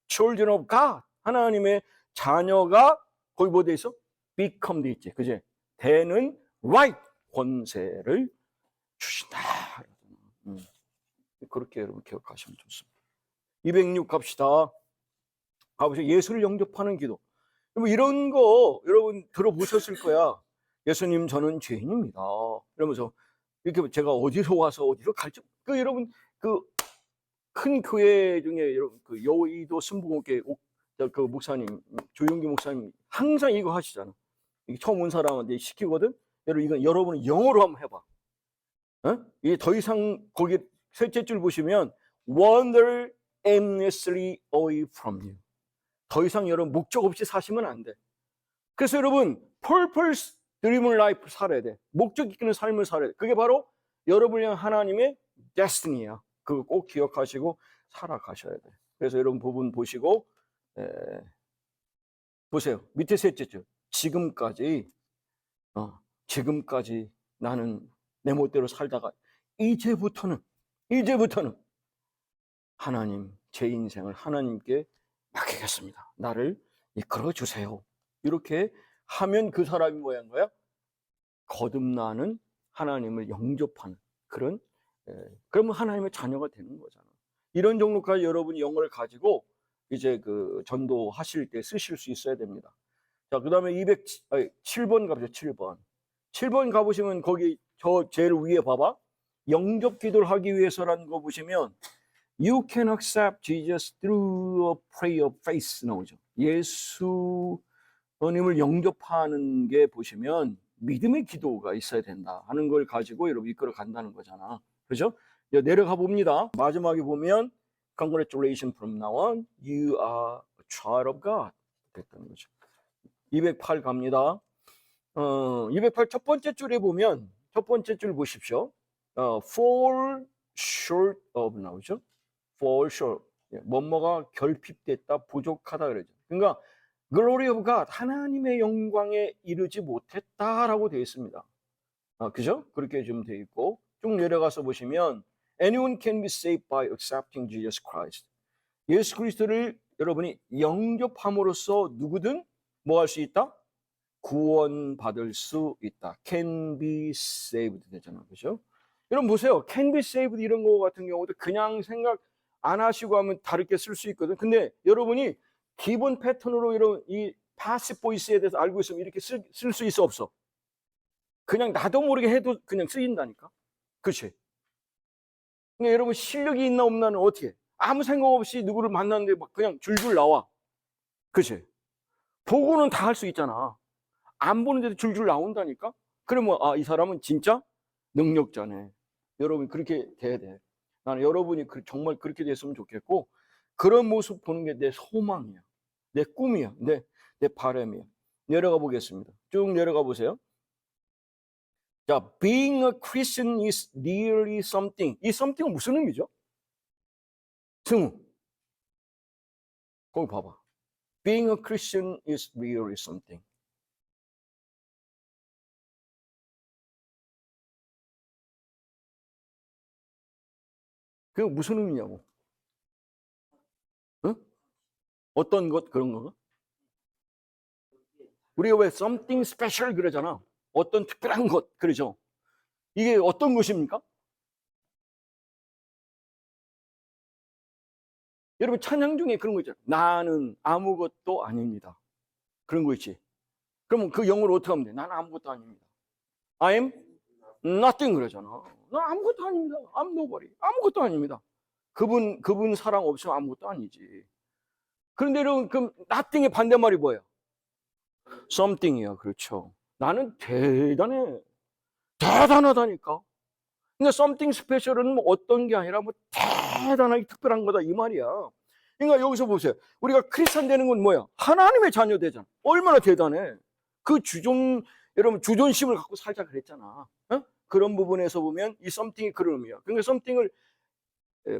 A: children of God, 하나님의 자녀가 거기 뭐 돼 있어? become 돼 있지, 그지? 되는 right 권세를 주신다. 그렇게 여러분 기억하시면 좋습니다. 206 갑시다. 가보세요. 예수를 영접하는 기도. 이런 거 여러분 들어보셨을 거야. 예수님 저는 죄인입니다. 이러면서 이렇게 제가 어디로 와서 어디로 갈지 여러분 그 큰 교회 중에 여러분 그 여의도 순복음교회 그 목사님 조용기 목사님 항상 이거 하시잖아. 처음 온 사람한테 시키거든. 여러분 이건 여러분은 영어로 한번 해봐. 어? 이게 더 이상 거기 셋째 줄 보시면 wander aimlessly away from you. 더 이상 여러분 목적 없이 사시면 안 돼. 그래서 여러분 purpose driven life 살아야 돼. 목적 있는 삶을 살아야 돼. 그게 바로 여러분을 향한 하나님의 destiny야. 그거 꼭 기억하시고 살아가셔야 돼. 그래서 여러분 부분 보시고 보세요. 밑에 셋째 줄. 지금까지 나는 내 멋대로 살다가 이제부터는 하나님 제 인생을 하나님께 맡기겠습니다. 나를 이끌어 주세요. 이렇게 하면 그 사람이 뭐야 거야? 거듭나는 하나님을 영접하는 그런, 그러면 하나님의 자녀가 되는 거잖아. 이런 정도까지 여러분이 영어를 가지고 이제 그 전도하실 때 쓰실 수 있어야 됩니다. 자, 그 다음에 7번 가보죠. 7번. 7번 가보시면 거기 저 제일 위에 봐봐. 영접 기도를 하기 위해서라는 거 보시면 You can accept Jesus through a prayer of faith 나오죠. 예수님을 영접하는 게 보시면 믿음의 기도가 있어야 된다 하는 걸 가지고 여러분 이끌어 간다는 거잖아. 그죠? 내려가 봅니다. 마지막에 보면 Congratulations from now on, you are a child of God 됐다는 거죠. 208 갑니다. 208 첫 번째 줄에 보면 첫 번째 줄 보십시오. fall short of 나오죠. fall short. 뭐뭐가 결핍됐다, 부족하다 그러죠. 그러니까 glory of God, 하나님의 영광에 이르지 못했다라고 되어 있습니다. 그죠? 그렇게 좀 되어 있고 쭉 내려가서 보시면 anyone can be saved by accepting Jesus Christ. 예수 그리스도를 여러분이 영접함으로써 누구든 뭐 할 수 있다? 구원받을 수 있다. can be saved 되잖아. 그죠? 여러분 보세요. can be saved 이런 거 같은 경우도 그냥 생각 안 하시고 하면 다르게 쓸 수 있거든. 근데 여러분이 기본 패턴으로 이런 이 passive voice에 대해서 알고 있으면 이렇게 쓸 수 있어 없어? 그냥 나도 모르게 해도 그냥 쓰인다니까. 그렇지? 근데 여러분 실력이 있나 없나는 어떻게? 아무 생각 없이 누구를 만났는데 막 그냥 줄줄 나와. 그렇지? 보고는 다 할 수 있잖아. 안 보는데도 줄줄 나온다니까. 그러면 이 사람은 진짜 능력자네. 여러분 그렇게 돼야 돼. 나는 여러분이 정말 그렇게 됐으면 좋겠고 그런 모습 보는 게 내 소망이야. 내 꿈이야. 내 바람이야. 내려가 보겠습니다. 쭉 내려가 보세요. 자, being a Christian is really something. 이 something은 무슨 의미죠? 승우. 거기 봐봐. Being a Christian is really something. 그게 무슨 의미냐고. 응? 어떤 것 그런 건가? 우리가 왜 something special 그러잖아. 어떤 특별한 것 그러죠. 이게 어떤 것입니까? 여러분 찬양 중에 그런 거 있잖아요. 나는 아무것도 아닙니다. 그런 거 있지. 그러면 그 영어로 어떻게 하면 돼? 나는 아무것도 아닙니다. I am nothing 그러잖아. 나 아무것도 아닙니다. I'm nobody. 아무것도 아닙니다. 그분 사랑 없으면 아무것도 아니지. 그런데 여러분 그럼 nothing의 반대말이 뭐예요? something이야. 그렇죠. 나는 대단해. 대단하다니까. 그러니까 something special은 뭐 어떤 게 아니라 뭐 대단하게 특별한 거다 이 말이야. 그러니까 여기서 보세요. 우리가 크리스찬 되는 건 뭐야? 하나님의 자녀 되잖아. 얼마나 대단해. 그 여러분 주존심을 갖고 살자 그랬잖아. 그런 부분에서 보면 이 something이 그런 의미야. 그러니까 something을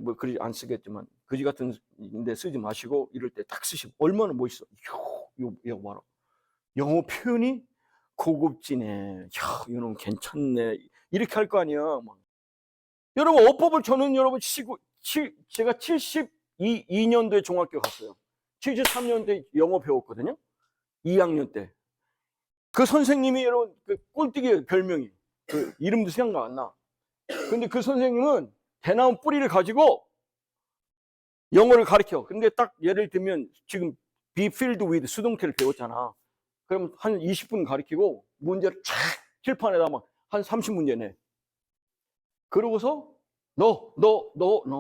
A: 뭐 그리 안 쓰겠지만 그지 같은 데 쓰지 마시고 이럴 때 딱 쓰시면 얼마나 멋있어. 이거 봐라. 영어 표현이 고급지네. 이놈 괜찮네. 이렇게 할 거 아니야. 막. 여러분 어법을 저는 여러분 제가 72년도에 중학교 갔어요. 73년도에 영어 배웠거든요. 2학년 때. 그 선생님이 여러분 그 꼴뚜기 별명이 그 이름도 생각 안 나. 근데 그 선생님은 대나무 뿌리를 가지고 영어를 가르쳐. 근데 딱 예를 들면 지금 be filled with 수동태를 배웠잖아. 그럼 한 20분 가르치고 문제를 쫙 칠판에다 막 한 30문제 내. 그러고서 너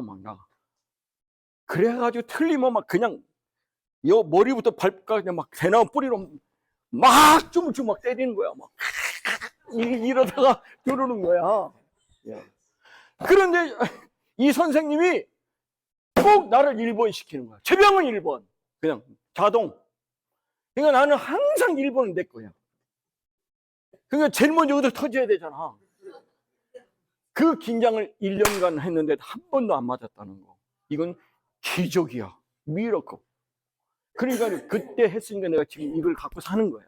A: 막 나가. 그래가지고 틀리면 막 그냥 머리부터 발까지 막 대나무 뿌리로 막 쭈물쭈물 막 때리는 거야. 막 이러다가 그러는 거야. 그런데 이 선생님이 꼭 나를 1번 시키는 거야. 최병은 1번. 그냥 자동. 그러니까 나는 항상 1번은 내 거야. 그러니까 제일 먼저 어디 터져야 되잖아. 그 긴장을 1년간 했는데 한 번도 안 맞았다는 거. 이건 기적이야. 미러클. 그러니까 그때 했으니까 내가 지금 이걸 갖고 사는 거야.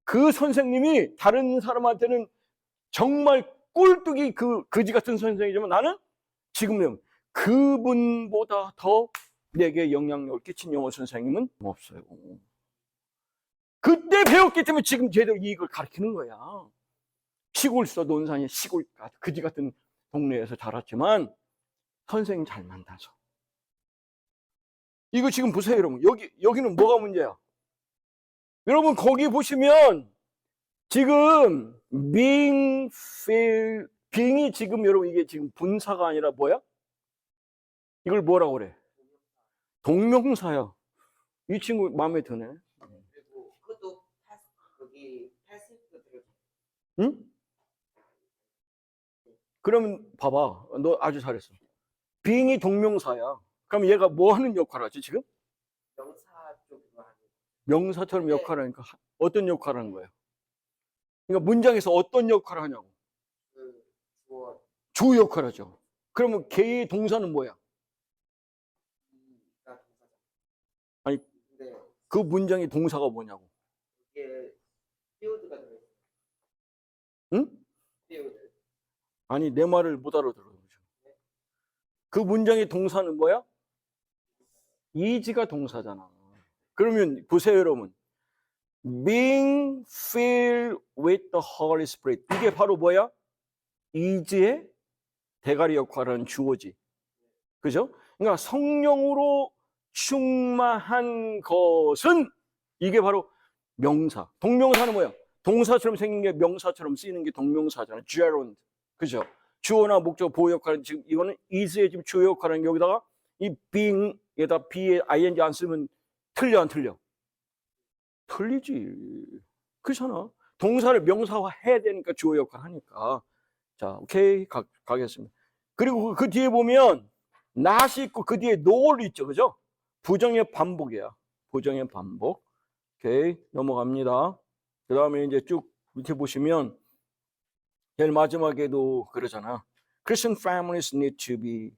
A: 그 선생님이 다른 사람한테는 정말 꼴뚜기 그지 같은 선생이지만 나는 지금 그분보다 더 내게 영향력을 끼친 영어 선생님은 없어요. 그때 배웠기 때문에 지금 제대로 이걸 가르치는 거야. 시골서 논산이 시골 그지 같은 동네에서 자랐지만 선생님 잘 만나서. 이거 지금 보세요, 여러분. 여기는 뭐가 문제야? 여러분, 거기 보시면 지금 being이 지금 여러분 이게 지금 분사가 아니라 뭐야? 이걸 뭐라고 그래? 동명사야. 이 친구 마음에 드네.
B: 그리고 그것도 거기 패시브 들어.
A: 응? 그러면 봐봐. 너 아주 잘했어. being이 동명사야. 그럼 얘가 뭐 하는 역할을 하지 지금?
B: 명사 쪽으로 하는.
A: 명사처럼
B: 네.
A: 역할을 하니까 어떤 역할을 하는 거예요? 그러니까 문장에서 어떤 역할을 하냐고.
B: 그 주어.
A: 주 역할을 하죠. 그러면 걔의 동사는 뭐야?
B: 이가 동사죠.
A: 아니,
B: 네.
A: 그 문장의 동사가 뭐냐고.
B: 이게 field가 들어있어요.
A: 응?
B: field.
A: 아니, 내 말을 못 알아들어. 그 문장의 동사는 뭐야? is가 동사잖아. 그러면 보세요, 여러분. being filled with the Holy Spirit. 이게 바로 뭐야? is의 대가리 역할을 하는 주어지. 그죠? 그러니까 성령으로 충만한 것은 이게 바로 명사. 동명사는 뭐야? 동사처럼 생긴 게 명사처럼 쓰이는 게 동명사잖아. gerund. 그죠? 주어나 목적, 보호 역할은 지금 이거는 is의 지금 주어 역할은 여기다가 이 being에다 be에 ing 안 쓰면 틀려 안 틀려? 틀리지. 그렇잖아. 동사를 명사화 해야 되니까 주어 역할 하니까. 자, 오케이. 가겠습니다. 그리고 그 뒤에 보면 not이 있고 그 뒤에 no를 있죠. 그죠? 부정의 반복이야. 부정의 반복. 오케이. 넘어갑니다. 그 다음에 이제 쭉 밑에 보시면 제일 마지막에도 그러잖아. Christian families need to be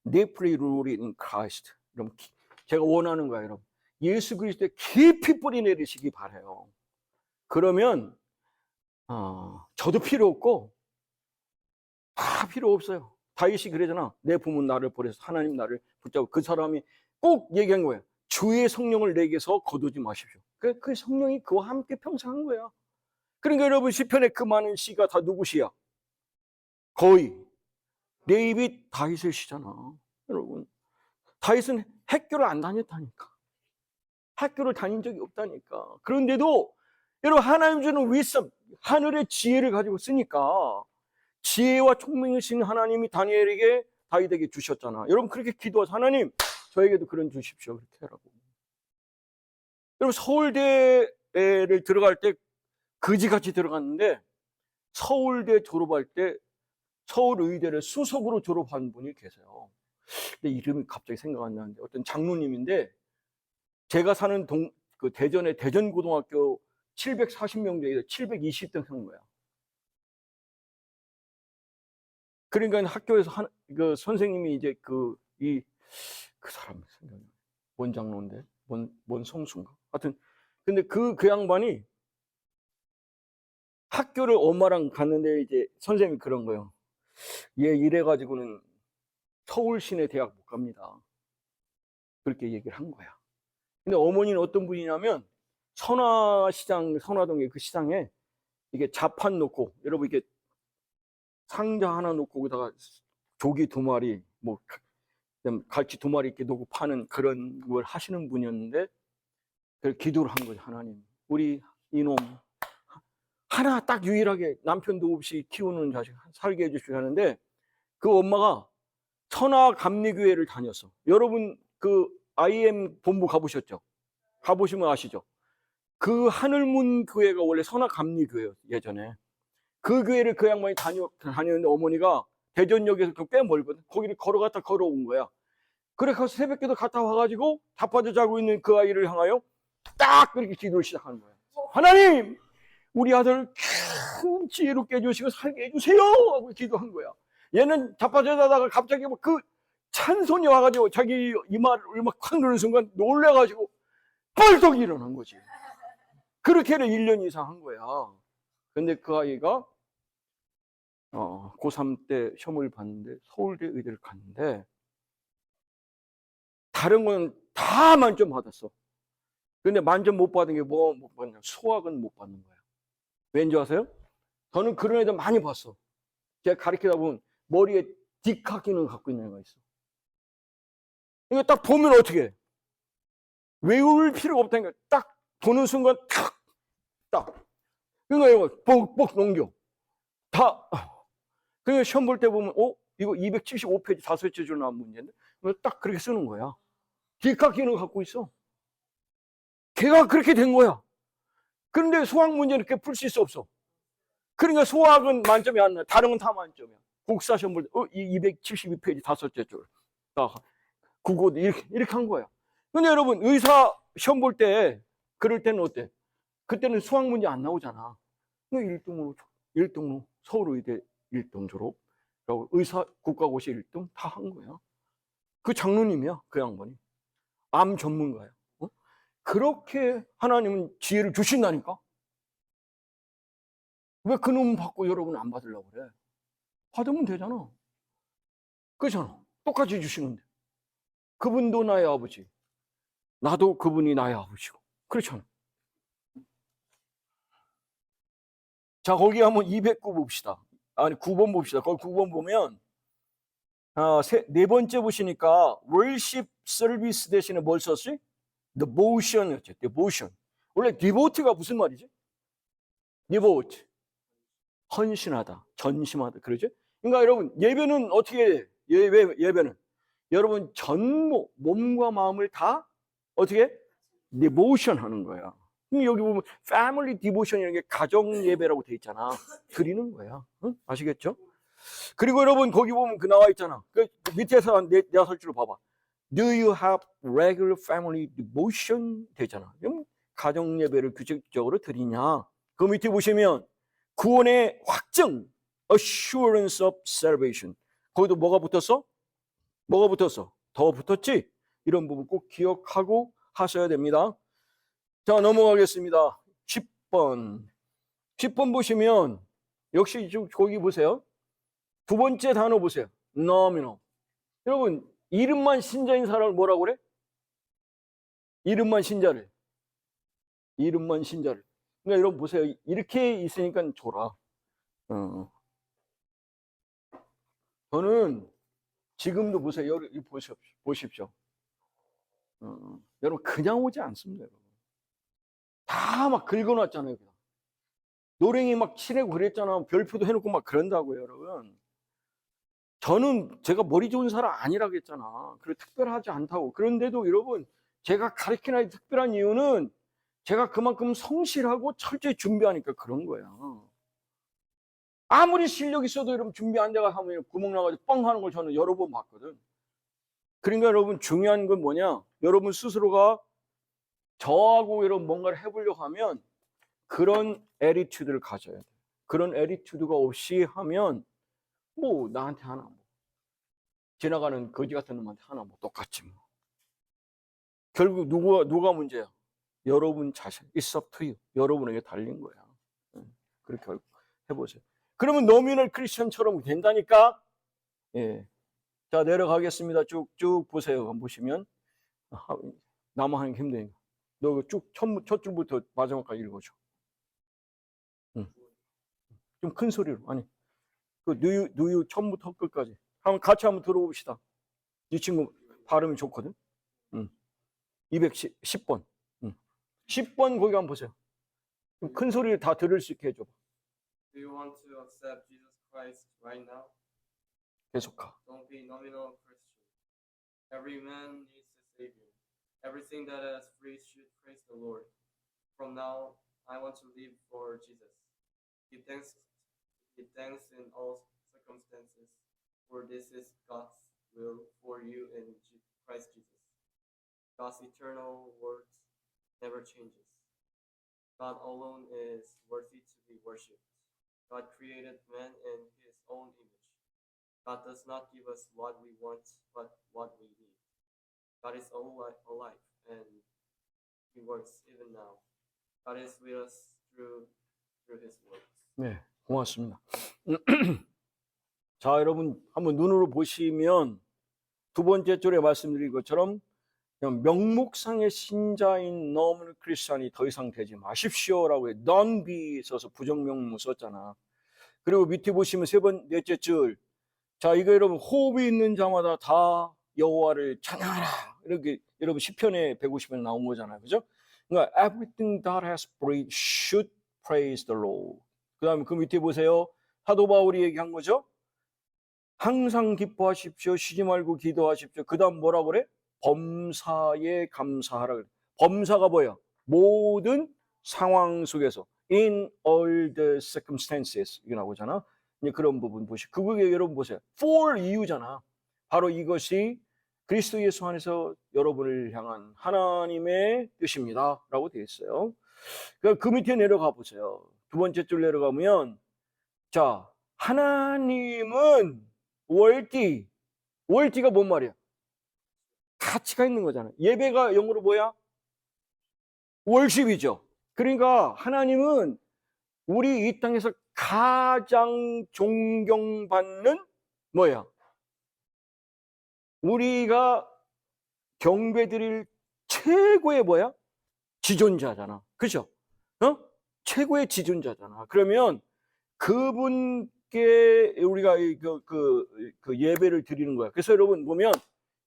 A: deeply rooted in Christ. 여러분, 제가 원하는 거예요, 여러분. 예수 그리스도에 깊이 뿌리 내리시기 바라요. 그러면 저도 필요 없고 다 필요 없어요. 다윗이 그러잖아. 내 부모는 나를 버려서 하나님 나를 붙잡고 그 사람이 꼭 얘기한 거예요. 주의 성령을 내게서 거두지 마십시오. 그 성령이 그와 함께 평생 한 거야. 그러니까 여러분 시편의 그 많은 시가 다 누구 시야? 거의 데이빗 다윗의 시잖아. 여러분 다윗은 학교를 안 다녔다니까. 학교를 다닌 적이 없다니까. 그런데도 여러분 하나님 주는 wisdom, 하늘의 지혜를 가지고 쓰니까 지혜와 총명을 신 하나님이 다윗에게 주셨잖아. 여러분 그렇게 기도하세요. 하나님 저에게도 그런 주십시오. 그렇게 하라고. 여러분 서울대를 들어갈 때 그지같이 들어갔는데 서울대 졸업할 때 서울의대를 수석으로 졸업한 분이 계세요. 근데 이름이 갑자기 생각 안 나는데 어떤 장로님인데 제가 사는 그 대전의 대전고등학교 740명 중에 720등 한 거야. 그러니까 학교에서 그 선생님이 이제 그 사람 생각나. 원장로인데 원성수인가? 하여튼 근데 그 양반이 학교를 엄마랑 갔는데 이제 선생님이 그런 거예요. 얘 이래가지고는 서울 시내 대학 못 갑니다. 그렇게 얘기를 한 거야. 근데 어머니는 어떤 분이냐면 선화시장, 선화동의 그 시장에 이게 자판 놓고 여러분 이게 상자 하나 놓고 거기다가 조기 2마리 뭐 갈치 2마리 이렇게 놓고 파는 그런 걸 하시는 분이었는데 그걸 기도를 한 거죠. 하나님 우리 이놈 하나 딱 유일하게 남편도 없이 키우는 자식 살게 해주시라는데 그 엄마가 선화감리교회를 다녔어. 여러분 그 IM 본부 가보셨죠? 가보시면 아시죠? 그 하늘문 교회가 원래 선화감리교회예요. 예전에 그 교회를 그 양반이 다녔는데 어머니가 대전역에서 꽤 멀거든. 거기를 걸어온 거야. 그래 가서 새벽기도 갔다 와가지고 자빠져 자고 있는 그 아이를 향하여 딱 그렇게 기도를 시작하는 거야. 하나님 우리 아들 큰 지혜롭게 해주시고 살게 해주세요 하고 기도한 거야. 얘는 자빠져 자다가 갑자기 그 찬송이 와가지고 자기 이마를 막 콱 누르는 순간 놀래가지고 뻘떡 일어난 거지. 그렇게는 1년 이상 한 거야. 근데 그 아이가 고3 때 시험을 봤는데 서울대 의대를 갔는데 다른 건 다 만점 받았어. 근데 만점 못 받은 게 뭐 못 받냐? 수학은 못 받는 거야. 왠지 아세요? 저는 그런 애들 많이 봤어. 제가 가르치다 보면 머리에 뒷깎이는 갖고 있는 애가 있어. 이거 딱 보면 어떻게 해? 외울 필요가 없다니까. 딱 보는 순간 딱. 이거 뻑뻑 넘겨. 다. 그러니까 시험 볼 때 보면 이거 275페이지 5째 줄 나온 문제인데 딱 그렇게 쓰는 거야. 뒷깎이는 갖고 있어. 걔가 그렇게 된 거야. 그런데 수학 문제는 이렇게 풀 수 있어 없어? 그러니까 수학은 만점이 안 나. 다른 건 다 만점이야. 국사 시험 볼 때 272페이지 5째 줄. 국어도 이렇게 한 거야. 근데 여러분 의사 시험 볼 때 그럴 때는 어때? 그때는 수학 문제 안 나오잖아. 1등으로 서울의대 1등 졸업. 그리고 의사 국가고시 1등 다 한 거야. 그 장로님이야, 그 양반이. 암 전문가야. 그렇게 하나님은 지혜를 주신다니까? 왜 그놈 받고 여러분 안 받으려고 그래? 받으면 되잖아. 그렇잖아. 똑같이 주시는데. 그분도 나의 아버지. 나도 그분이 나의 아버지고. 그렇잖아. 자, 거기 한번 209 봅시다. 아니, 9번 봅시다. 거기 9번 보면, 네 번째 보시니까, worship service 대신에 뭘 썼지? devotion이었죠. devotion. 원래 devote가 무슨 말이지? devote. 헌신하다, 전심하다. 그러죠? 그러니까 여러분, 예배는 어떻게 해? 예배는. 여러분, 몸과 마음을 다 어떻게 해? devotion 하는 거야. 여기 보면 family devotion이라는 게 가정 예배라고 돼 있잖아. 드리는 거야. 응? 아시겠죠? 그리고 여러분 거기 보면 그 나와 있잖아. 그 밑에서 내가 설주로 봐봐. Do you have regular family devotion? 되잖아. 그럼 가정 예배를 규칙적으로 드리냐? 그 밑에 보시면 구원의 확증, assurance of salvation. 거기도 뭐가 붙었어? 뭐가 붙었어? 더 붙었지? 이런 부분 꼭 기억하고 하셔야 됩니다. 자, 넘어가겠습니다. 10번. 10번 보시면 역시 거기 보세요. 두 번째 단어 보세요. nominal. 여러분, 이름만 신자인 사람을 뭐라고 그래? 이름만 신자를. 이름만 신자를. 그러니까 여러분 보세요. 이렇게 있으니까 줘라. 저는 지금도 보세요. 여러분 보십시오. 여러분 그냥 오지 않습니다. 여러분. 다 막 긁어놨잖아요. 그냥. 노랭이 막 칠하고 그랬잖아. 별표도 해놓고 막 그런다고요, 여러분. 저는 제가 머리 좋은 사람 아니라고 했잖아. 그리고 특별하지 않다고. 그런데도 여러분, 제가 가르치는 특별한 이유는 제가 그만큼 성실하고 철저히 준비하니까 그런 거야. 아무리 실력 있어도 여러분 준비 안 돼가 하면 구멍 나가지고 뻥 하는 걸 저는 여러 번 봤거든. 그러니까 여러분 중요한 건 뭐냐? 여러분 스스로가 저하고 여러분 뭔가를 해보려고 하면 그런 애티튜드를 가져야 돼. 그런 애티튜드가 없이 하면 뭐 나한테 하나 뭐 지나가는 거지 같은 놈한테 하나 뭐 똑같지 뭐. 결국 누가 문제야? 여러분 자신. It's up to you. 여러분에게 달린 거야. 그렇게 해보세요. 그러면 노미널 크리스천처럼 된다니까. 예. 자, 내려가겠습니다. 쭉쭉 보세요. 보시면 나만 하는 게 힘드니까. 너 쭉 첫 줄부터 마지막까지 읽어줘. 좀 큰 소리로. 아니, 그 누유 처음부터 끝까지. 같이 한번 들어봅시다. 이 친구 발음이 좋거든. 210번. 10번 거기 한번 보세요. 좀 큰 소리를 다 들을 수 있게 해줘.
B: Do you want to accept Jesus Christ right now?
A: 계속 가.
B: Don't be nominal Christian. Every man needs a savior. Everything that is free should praise the Lord. From now, I want to live for Jesus. Give thanks in all circumstances, for this is God's will for you in Christ Jesus. God's eternal word never changes. God alone is worthy to be worshipped. God created man in his own image. God does not give us what we want, but what we need. God is alive, and he works even now. God is with us through his words.
A: 네, 고맙습니다. 자, 여러분 한번 눈으로 보시면 두 번째 줄에 말씀드린 것처럼 명목상의 신자인 노미널 크리스천이 더 이상 되지 마십시오라고 해. Don't be 써서 부정명무 썼잖아. 그리고 밑에 보시면 넷째 줄. 자, 이거 여러분 호흡이 있는 자마다 다 여호와를 찬양하라. 이렇게 여러분 시편에 150편 나온 거잖아요. 그죠? 그러니까 everything that has breath should praise the Lord. 그다음에 그 밑에 보세요. 사도 바울이 얘기한 거죠. 항상 기뻐하십시오. 쉬지 말고 기도하십시오. 그다음 뭐라 그래? 범사에 감사하라 그래. 범사가 뭐야? 모든 상황 속에서 in all the circumstances 이게 나오잖아. 이제 그런 부분 보시. 그게 여러분 보세요. for 이유잖아. 바로 이것이 그리스도 예수 안에서 여러분을 향한 하나님의 뜻입니다라고 되어 있어요. 그 밑에 내려가 보세요. 두 번째 줄 내려가면 자, 하나님은 월띠가 뭔 말이야? 가치가 있는 거잖아. 예배가 영어로 뭐야? 월십이죠. 그러니까 하나님은 우리 이 땅에서 가장 존경받는 뭐야? 우리가 경배드릴 최고의 뭐야? 지존자잖아. 그죠? 최고의 지존자잖아. 그러면 그분께 우리가 그 예배를 드리는 거야. 그래서 여러분 보면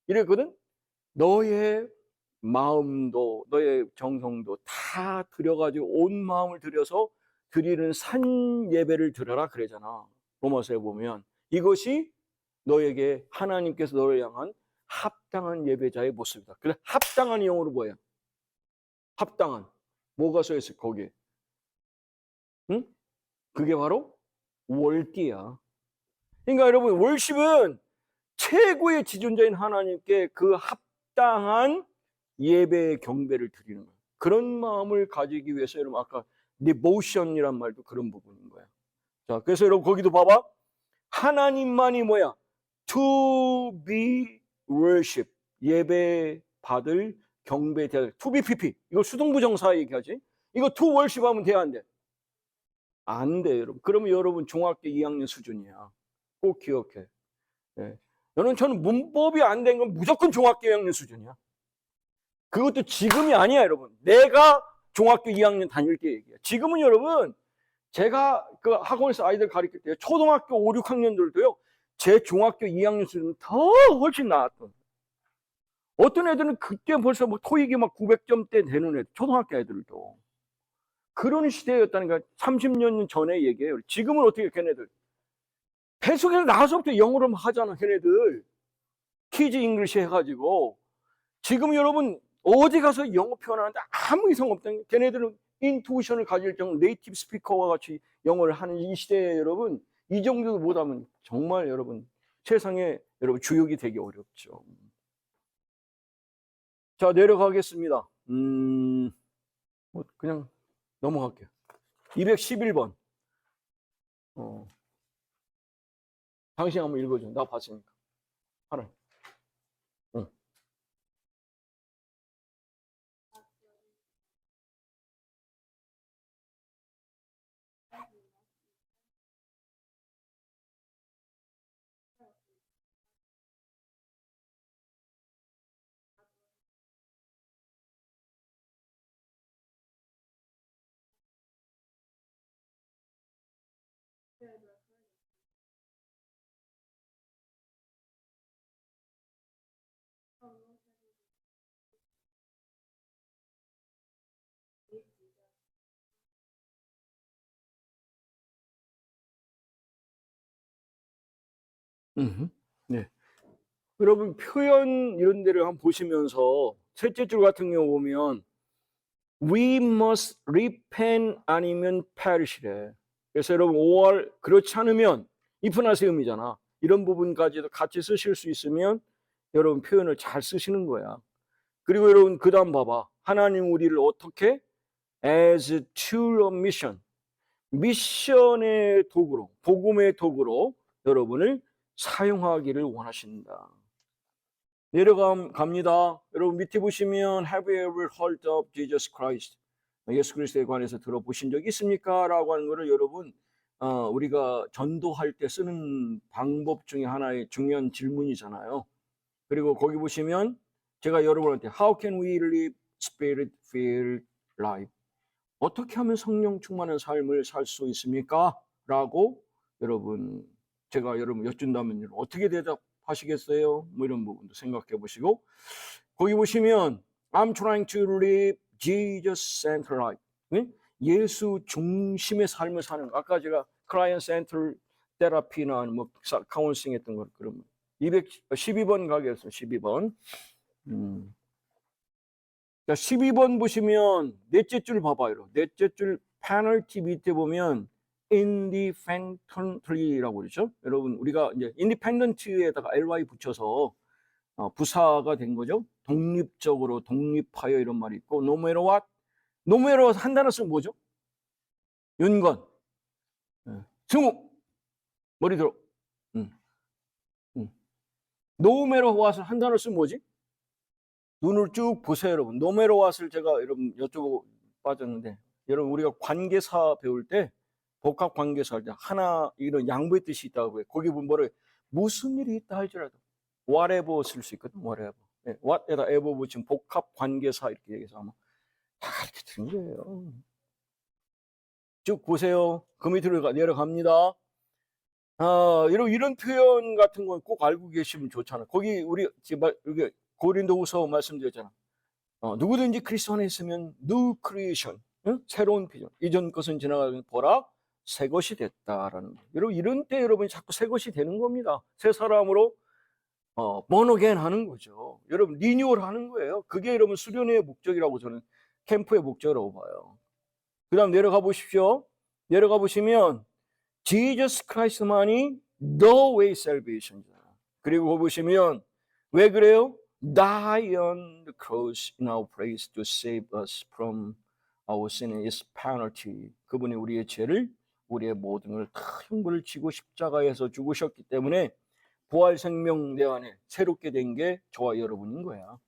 A: 이랬거든. 너의 마음도 너의 정성도 다 들여가지고 온 마음을 들여서 드리는 산 예배를 드려라 그러잖아. 로마서에 보면 이것이 너에게 하나님께서 너를 향한 합당한 예배자의 모습이다. 그래 합당한 영어로 뭐야? 합당한 뭐가 써 있어 거기에? 응? 그게 바로 월띠야. 그러니까 여러분 월십은 최고의 지존자인 하나님께 그 합당한 예배 경배를 드리는 거예요. 그런 마음을 가지기 위해서 여러분 아까 devotion이란 말도 그런 부분인 거야. 자, 그래서 여러분 거기도 봐봐. 하나님만이 뭐야? To be worship 예배 받을 경배 대할 to be pp 이거 수동부정사 얘기하지. 이거 to worship 하면 돼 안 돼? 안 돼 여러분. 그러면 여러분 중학교 2학년 수준이야. 꼭 기억해. 네. 저는 문법이 안 된 건 무조건 중학교 2학년 수준이야. 그것도 지금이 아니야 여러분. 내가 중학교 2학년 다닐 때 얘기야. 지금은 여러분 제가 그 학원에서 아이들 가르칠 때 초등학교 5, 6학년들도요 제 중학교 2학년 수준은 더 훨씬 나았던. 어떤 애들은 그때 벌써 뭐 토익이 막 900점대 되는 애들, 초등학교 애들도 그런 시대였다니까. 30년 전에 얘기해요. 지금은 어떻게 걔네들 뱃속에서 나와서부터 영어로 하잖아. 걔네들 키즈 잉글리시 해가지고. 지금 여러분 어디 가서 영어 표현하는데 아무 이상 없다는 게 걔네들은 인투이션을 가질 정도 네이티브 스피커와 같이 영어를 하는 이 시대에 여러분 이 정도도 못하면 정말 여러분 세상에 여러분 주역이 되기 어렵죠. 자 내려가겠습니다. 뭐 그냥 넘어갈게요. 211번. 당신 한번 읽어줘. 나 봤으니까. 하나. 네. 여러분 표현 이런 데를 한번 보시면서 셋째 줄 같은 경우 보면 We must repent 아니면 perish래. 그래서 여러분 5월 그렇지 않으면 if나세음이잖아. 이런 부분까지도 같이 쓰실 수 있으면 여러분 표현을 잘 쓰시는 거야. 그리고 여러분 그 다음 봐봐. 하나님 우리를 어떻게 as a tool of mission 미션의 도구로 복음의 도구로 여러분을 사용하기를 원하신다. 내려갑니다. 여러분 밑에 보시면 Have you ever heard of Jesus Christ? 예수 그리스도에 관해서 들어보신 적 있습니까? 라고 하는 거를 여러분 우리가 전도할 때 쓰는 방법 중에 하나의 중요한 질문이잖아요. 그리고 거기 보시면 제가 여러분한테 How can we live spirit-filled life? 어떻게 하면 성령 충만한 삶을 살 수 있습니까? 라고 여러분 제가 여러분 여쭌다면 어떻게 대답하시겠어요? 뭐 이런 부분도 생각해 보시고 거기 보시면 I'm trying to live Jesus-centered life. 응? 예수 중심의 삶을 사는 거. 아까 제가 client-centered therapy나 뭐 카운슬링 했던 거 그러면 212번 가겠습니다. 12번. 자, 12번 보시면 넷째 줄 봐봐요. 넷째 줄 페널티 밑에 보면 independently라고 그러죠. 여러분 우리가 이제 independent에다가 ly 붙여서 부사가 된 거죠. 독립적으로, 독립하여 이런 말이 있고 no matter what, no matter what 한 단어 쓰면 뭐죠? 윤건, 승우, 머리 들어. no matter what을 한 단어 쓰면 뭐지? 눈을 쭉 보세요, 여러분. no matter what을 제가 여러분 여쭤보고 빠졌는데 여러분 우리가 관계사 배울 때 복합 관계사 할 때 하나 이런 양보의 뜻이 있다고 해요. 거기 보면 뭐래? 무슨 일이 있다 할지라도 whatever 쓸 수 있거든. whatever. 네, what에다 ever 붙이면 복합 관계사 이렇게 얘기해서 아마 다 이렇게 되는 거예요. 쭉 보세요. 그 밑으로 내려갑니다. 이런 표현 같은 건 꼭 알고 계시면 좋잖아. 거기 우리 여기 고린도후서 말씀드렸잖아. 누구든지 그리스도 안에 있으면 new creation, 응? 새로운 피조. 이전 것은 지나가면 보라 새 것이 됐다라는 거. 여러분 이런 때 여러분이 자꾸 새 것이 되는 겁니다. 새 사람으로 born again 하는 거죠. 여러분 리뉴얼 하는 거예요. 그게 여러분 수련회의 목적이라고 저는 캠프의 목적이라고 봐요. 그다음 내려가 보십시오. 내려가 보시면 Jesus Christ만이 the way salvation이잖아. 그리고 보시면 왜 그래요? Die on the cross in our place to save us from our sin and its penalty. 그분이 우리의 죄를 우리의 모든 걸 다 형벌을 지고 십자가에서 죽으셨기 때문에 부활 생명 내 안에 새롭게 된 게 저와 여러분인 거야.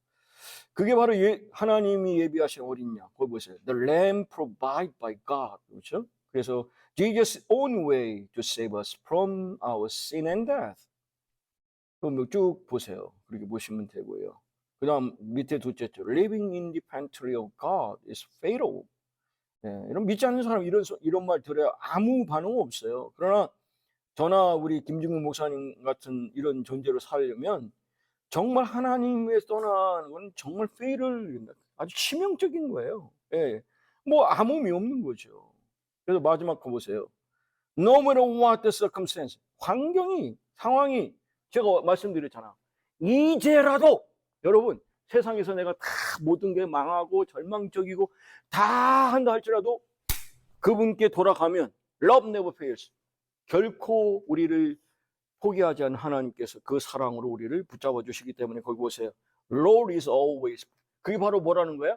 A: 그게 바로 하나님이 예비하신 어린 양. 거기 보세요. The lamb provided by God. 그렇죠? 그래서 Jesus' own way to save us from our sin and death. 그럼 쭉 보세요. 그렇게 보시면 되고요. 그 다음 밑에 둘째 줄 Living independently of God is fatal. 이런 믿지 않는 사람 이런 말 들어야 아무 반응 없어요. 그러나 저나 우리 김중국 목사님 같은 이런 존재로 살려면 정말 하나님에서 떠나는 건 정말 fatal, 아주 치명적인 거예요. 뭐 아무 의미 없는 거죠. 그래서 마지막 거 보세요. No matter what the circumstance. 환경이, 상황이 제가 말씀드렸잖아. 이제라도 여러분 세상에서 내가 다 모든 게 망하고 절망적이고 다 한다 할지라도 그분께 돌아가면 love never fails. 결코 우리를 포기하지 않은 하나님께서 그 사랑으로 우리를 붙잡아 주시기 때문에 거기 보세요. Lord is always. 그게 바로 뭐라는 거야?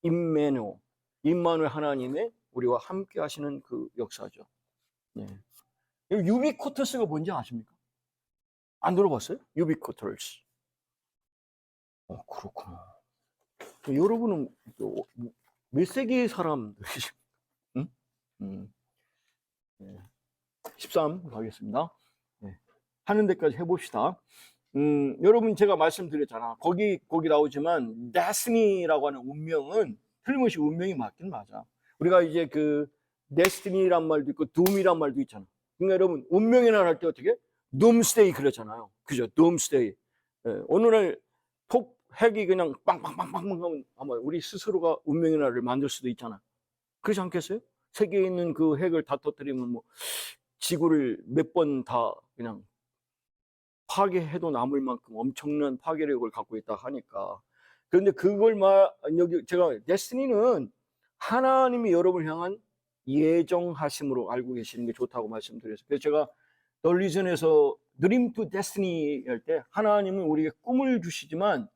A: 임마누엘 하나님의 우리와 함께 하시는 그 역사죠. 유비코터스가 뭔지 아십니까? 안 들어봤어요? 유비코터스. 그렇구나. 여러분은 몇 세기 사람들이십니까? 응? 13 가겠습니다. 하는 데까지 해봅시다. 여러분 제가 말씀드렸잖아. 거기 나오지만 destiny라고 하는 운명은 틀림없이 운명이 맞긴 맞아. 우리가 이제 그 destiny란 말도 있고 doom이란 말도 있잖아. 그러니까 여러분 운명의 날 할 때 어떻게? doomsday 그랬잖아요. 그죠? doomsday. 오늘날 핵이 그냥 빵빵빵빵 하면 아마 우리 스스로가 운명의 날을 만들 수도 있잖아. 그렇지 않겠어요? 세계에 있는 그 핵을 다 터뜨리면 뭐 지구를 몇 번 다 그냥 파괴해도 남을 만큼 엄청난 파괴력을 갖고 있다 하니까. 그런데 그걸 여기 제가 데스티니는 하나님이 여러분을 향한 예정하심으로 알고 계시는 게 좋다고 말씀드렸어요. 그래서 제가 The Reason에서 Dream to Destiny 할 때 하나님은 우리에게 꿈을 주시지만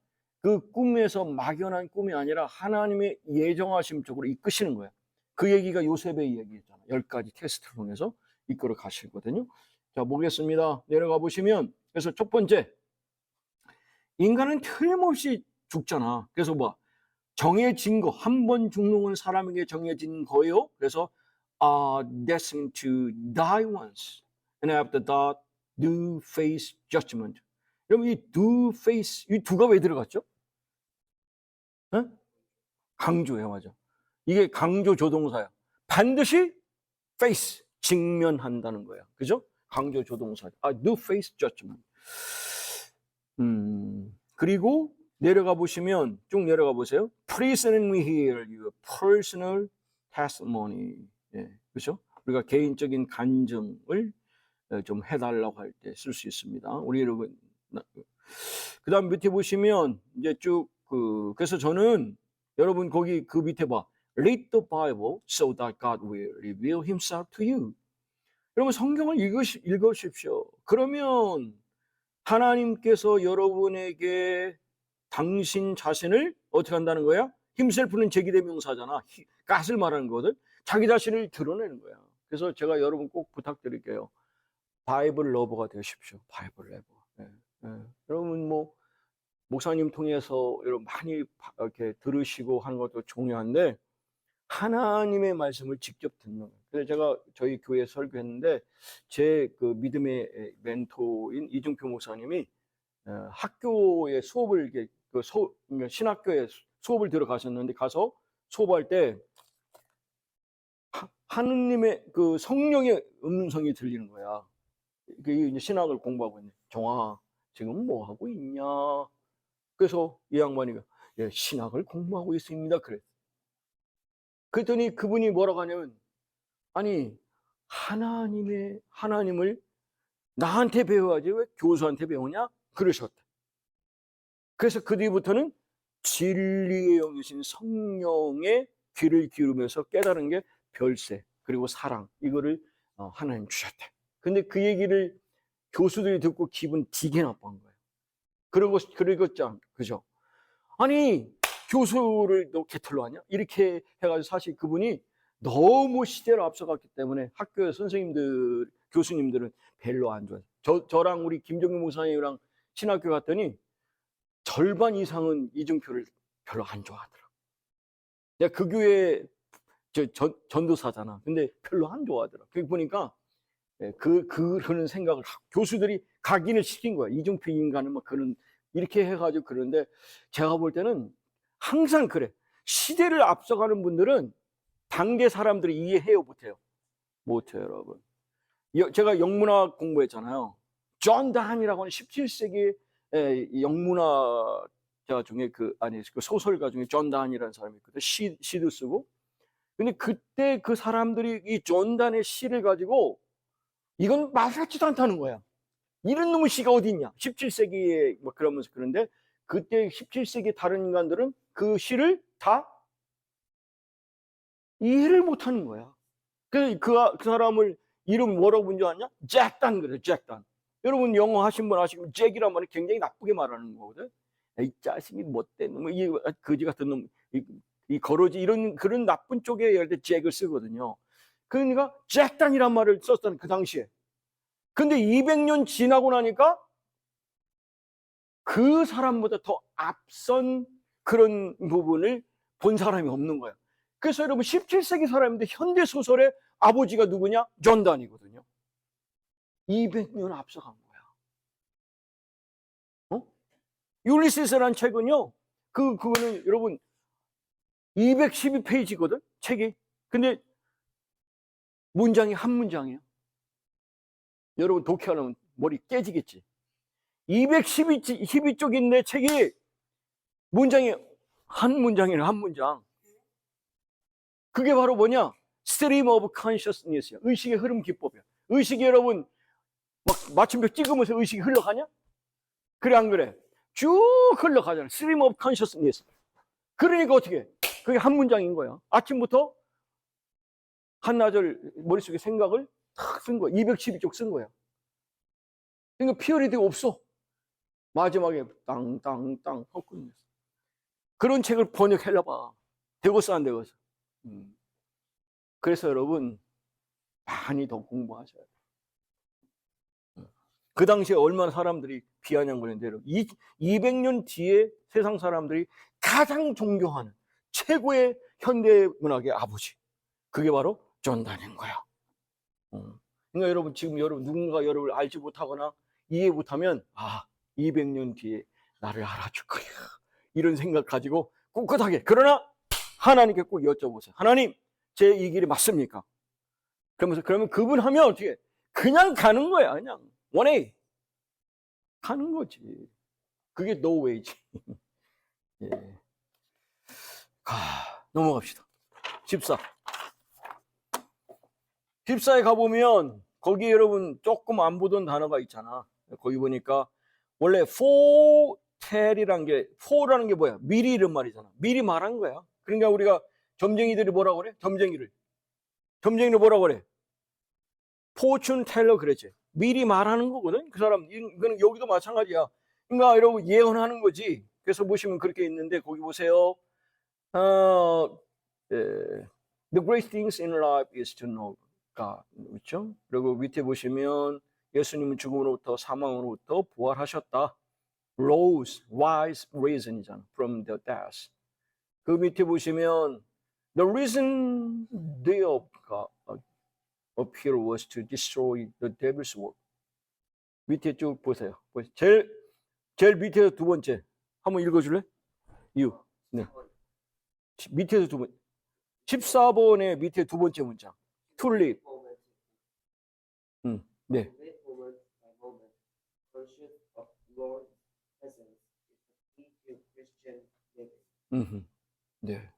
A: 그 꿈에서 막연한 꿈이 아니라 하나님의 예정하심 쪽으로 이끄시는 거예요. 그 얘기가 요셉의 얘기였잖아요. 10가지 테스트를 통해서 이끌어 가시거든요. 자, 보겠습니다. 내려가 보시면 그래서 첫 번째, 인간은 틀림없이 죽잖아. 그래서 뭐 정해진 거, 한 번 죽는 건 사람에게 정해진 거예요. 그래서 destined to die once, and after that, do face judgment. 여러분 이 do face, 이 두가 왜 들어갔죠? 강조예요, 맞아. 이게 강조 조동사야. 반드시 face, 직면한다는 거야. 그죠? 강조 조동사. do face judgment. 그리고 내려가 보시면 쭉 내려가 보세요. Please let me hear your personal testimony. 예, 그렇죠? 우리가 개인적인 간증을 좀 해달라고 할 때 쓸 수 있습니다. 우리 여러분, 그다음 밑에 보시면 이제 쭉 그래서 저는 여러분 거기 그 밑에 봐. Read the Bible so that God will reveal Himself to you. 여러분 성경을 읽으십시오. 그러면 하나님께서 여러분에게 당신 자신을 어떻게 한다는 거야? himself는 제기대명사잖아. 갓을 말하는 거거든. 자기 자신을 드러내는 거야. 그래서 제가 여러분 꼭 부탁드릴게요. 바이블 러버가 되십시오. 바이블 러버. 네, 네. 여러분 뭐 목사님 통해서 여러분 많이 이렇게 들으시고 하는 것도 중요한데 하나님의 말씀을 직접 듣는 거예요. 그래서 제가 저희 교회 설교했는데 제 그 믿음의 멘토인 이중표 목사님이 학교에 수업을 신학교에 수업을 들어가셨는데 가서 수업할 때 하느님의 그 성령의 음성이 들리는 거야. 그 이제 신학을 공부하고 있네. 종아, 지금 뭐 하고 있냐? 그래서 이 양반이가 예, 신학을 공부하고 있습니다. 그래. 그랬더니 그분이 뭐라고 하냐면 아니 하나님을 나한테 배워야지 왜 교수한테 배우냐? 그러셨대. 그래서 그 뒤부터는 진리의 영이신 성령의 귀를 기울이면서 깨달은 게 별세 그리고 사랑 이거를 하나님 주셨대. 근데 그 얘기를 교수들이 듣고 기분 되게 나빠한 거예요. 그러겠죠, 그죠? 아니 교수를 너 개털로 하냐? 이렇게 해가지고 사실 그분이 너무 시대를 앞서갔기 때문에 학교 선생님들, 교수님들은 별로 안 좋아해요. 저랑 우리 김정규 목사님이랑 신학교 갔더니 절반 이상은 이중표를 별로 안 좋아하더라고. 내가 그 교회 전도사잖아. 근데 별로 안 좋아하더라고. 그게 보니까 그런 생각을 교수들이 각인을 시킨 거야. 이중표 인간은 막 그런 이렇게 해가지고 그러는데 제가 볼 때는 항상 그래. 시대를 앞서가는 분들은 당대 사람들이 이해해요, 못해요? 못해요, 여러분. 제가 영문학 공부했잖아요. 존 단이라고 하는 17세기 영문학자 중에 그 소설가 중에 존 단이라는 사람이 있거든. 시도 쓰고. 근데 그때 그 사람들이 이 존 단의 시를 가지고 이건 말같지도 않다는 거야. 이런 놈의 시가 어디 있냐? 17세기에 막 그러면서 그런데 그때 17세기 다른 인간들은 그 시를 다 이해를 못하는 거야. 그 사람을 이름 뭐라고 부른 줄 아냐? 잭단 그래, 잭단. 여러분 영어 하신 분 아시면 잭이란 말은 굉장히 나쁘게 말하는 거거든. 이 자식이 못된 놈, 이 거지 같은 놈, 이 거러지 이런 그런 나쁜 쪽에 열 때 잭을 쓰거든요. 그러니까 잭단이란 말을 썼던 그 당시에. 근데 200년 지나고 나니까 그 사람보다 더 앞선 그런 부분을 본 사람이 없는 거야. 그래서 여러분 17세기 사람인데 현대 소설의 아버지가 누구냐? 존 단이거든요. 200년 앞서간 거야. 율리시스라는 책은요. 그거는 여러분 212페이지거든. 책이. 근데 문장이 한 문장이에요. 여러분 독해하면 머리 깨지겠지. 212쪽인데 책이 문장이 한 문장이에요. 한 문장. 그게 바로 뭐냐? Stream of Consciousness야. 의식의 흐름 기법이야. 의식이 여러분 막 마침표 찍으면서 의식이 흘러가냐? 그래 안 그래? 쭉 흘러가잖아. Stream of Consciousness. 그러니까 어떻게 해? 그게 한 문장인 거야. 아침부터 한나절 머릿속에 생각을 탁 쓴 거야. 212쪽 쓴 거야. 그러니까 피어리드가 없어. 마지막에 땅땅땅 하고 끝냈어. 그런 책을 번역해봐. 되겠어 안 되겠어? 그래서 여러분 많이 더 공부하셔야 돼요. 그 당시에 얼마나 사람들이 비아냥거리는데 200년 뒤에 세상 사람들이 가장 존경하는 최고의 현대문학의 아버지. 그게 바로 존 단인 거야. 그러니까 여러분 지금 누군가 여러분을 알지 못하거나 이해 못하면 200년 뒤에 나를 알아줄 거야. 이런 생각 가지고 꿋꿋하게. 그러나 하나님께 꼭 여쭤보세요. 하나님, 제 이 길이 맞습니까? 그러면 그분 하면 어떻게 해? 그냥 가는 거야. 그냥 원해 가는 거지. 그게 no way지. 예. 넘어갑시다. 집사에 가보면 거기 여러분 조금 안 보던 단어가 있잖아. 거기 보니까 원래 foretell이라는 게 fo라는 게 뭐야? 미리 이런 말이잖아. 미리 말한 거야. 그러니까 우리가 점쟁이들이 뭐라고 그래? 점쟁이를 뭐라고 그래? fortune teller 그랬지. 미리 말하는 거거든. 그 사람 이거는 여기도 마찬가지야. 그러니까 여러분 예언하는 거지. 그래서 보시면 그렇게 있는데 거기 보세요. The great things in life is to know God. 그렇죠? 그리고 밑에 보시면 예수님은 죽음으로부터 사망으로부터 부활하셨다. Rose, wise reason이잖아. From the death. 그 밑에 보시면 the reason they appear was to destroy the devil's work. 밑에 쭉 보세요. 제일 밑에서 두 번째. 한번 읽어줄래? You. 네. 밑에서 두 번째. 14번의 밑에 두 번째 문장. To live. 네. 네.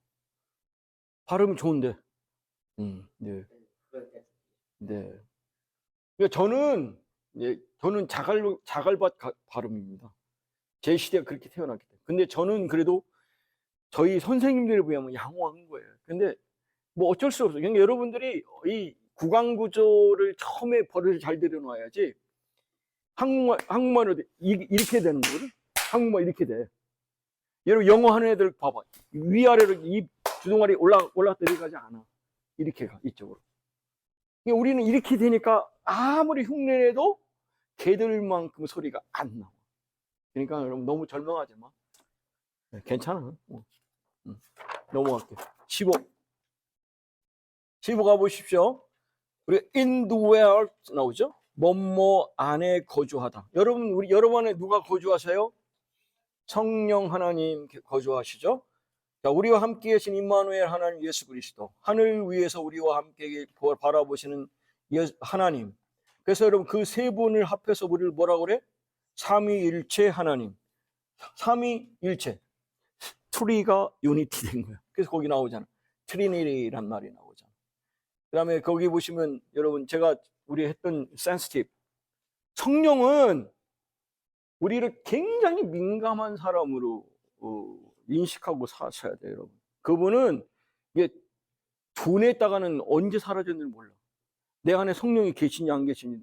A: 발음이 좋은데. 네. 네. 그러니까 저는 자갈밭 발음입니다. 제 시대가 그렇게 태어났기 때문에. 근데 저는 그래도 저희 선생님들에 비하면 양호한 거예요. 근데 뭐 어쩔 수 없어요. 그러니까 여러분들이 이 구강 구조를 처음에 버릇을 잘 들여놔야지. 한국말로 이렇게 되는 거거든. 한국말 이렇게 돼. 여러분 영어 하는 애들 봐봐. 위아래로 이 주둥아리 올라 내려가지 않아. 이렇게 가 이쪽으로. 그러니까 우리는 이렇게 되니까 아무리 흉내내도 걔들만큼 소리가 안 나와. 그러니까 여러분 너무 절망하지 마. 괜찮아. 넘어갈게요. 15 가보십시오. 우리 indwell 나오죠? 뭐뭐 안에 거주하다. 여러분 안에 누가 거주하세요? 성령 하나님 거주하시죠? 자, 우리와 함께 계신 임마누엘 하나님 예수 그리스도, 하늘 위에서 우리와 함께 바라보시는 하나님. 그래서 여러분 그 세 분을 합해서 우리를 뭐라고 그래? 삼위일체 하나님. 삼위일체. 트리가 유니티 된 거야. 그래서 거기 나오잖아. 트리니티란 말이 나오잖아. 그 다음에 거기 보시면 여러분 제가 우리 했던 센시티브. 성령은 우리를 굉장히 민감한 사람으로 인식하고 사셔야 돼요, 여러분. 그분은 이게 둔했다가는 언제 사라졌는지 몰라. 내 안에 성령이 계시냐 안 계시냐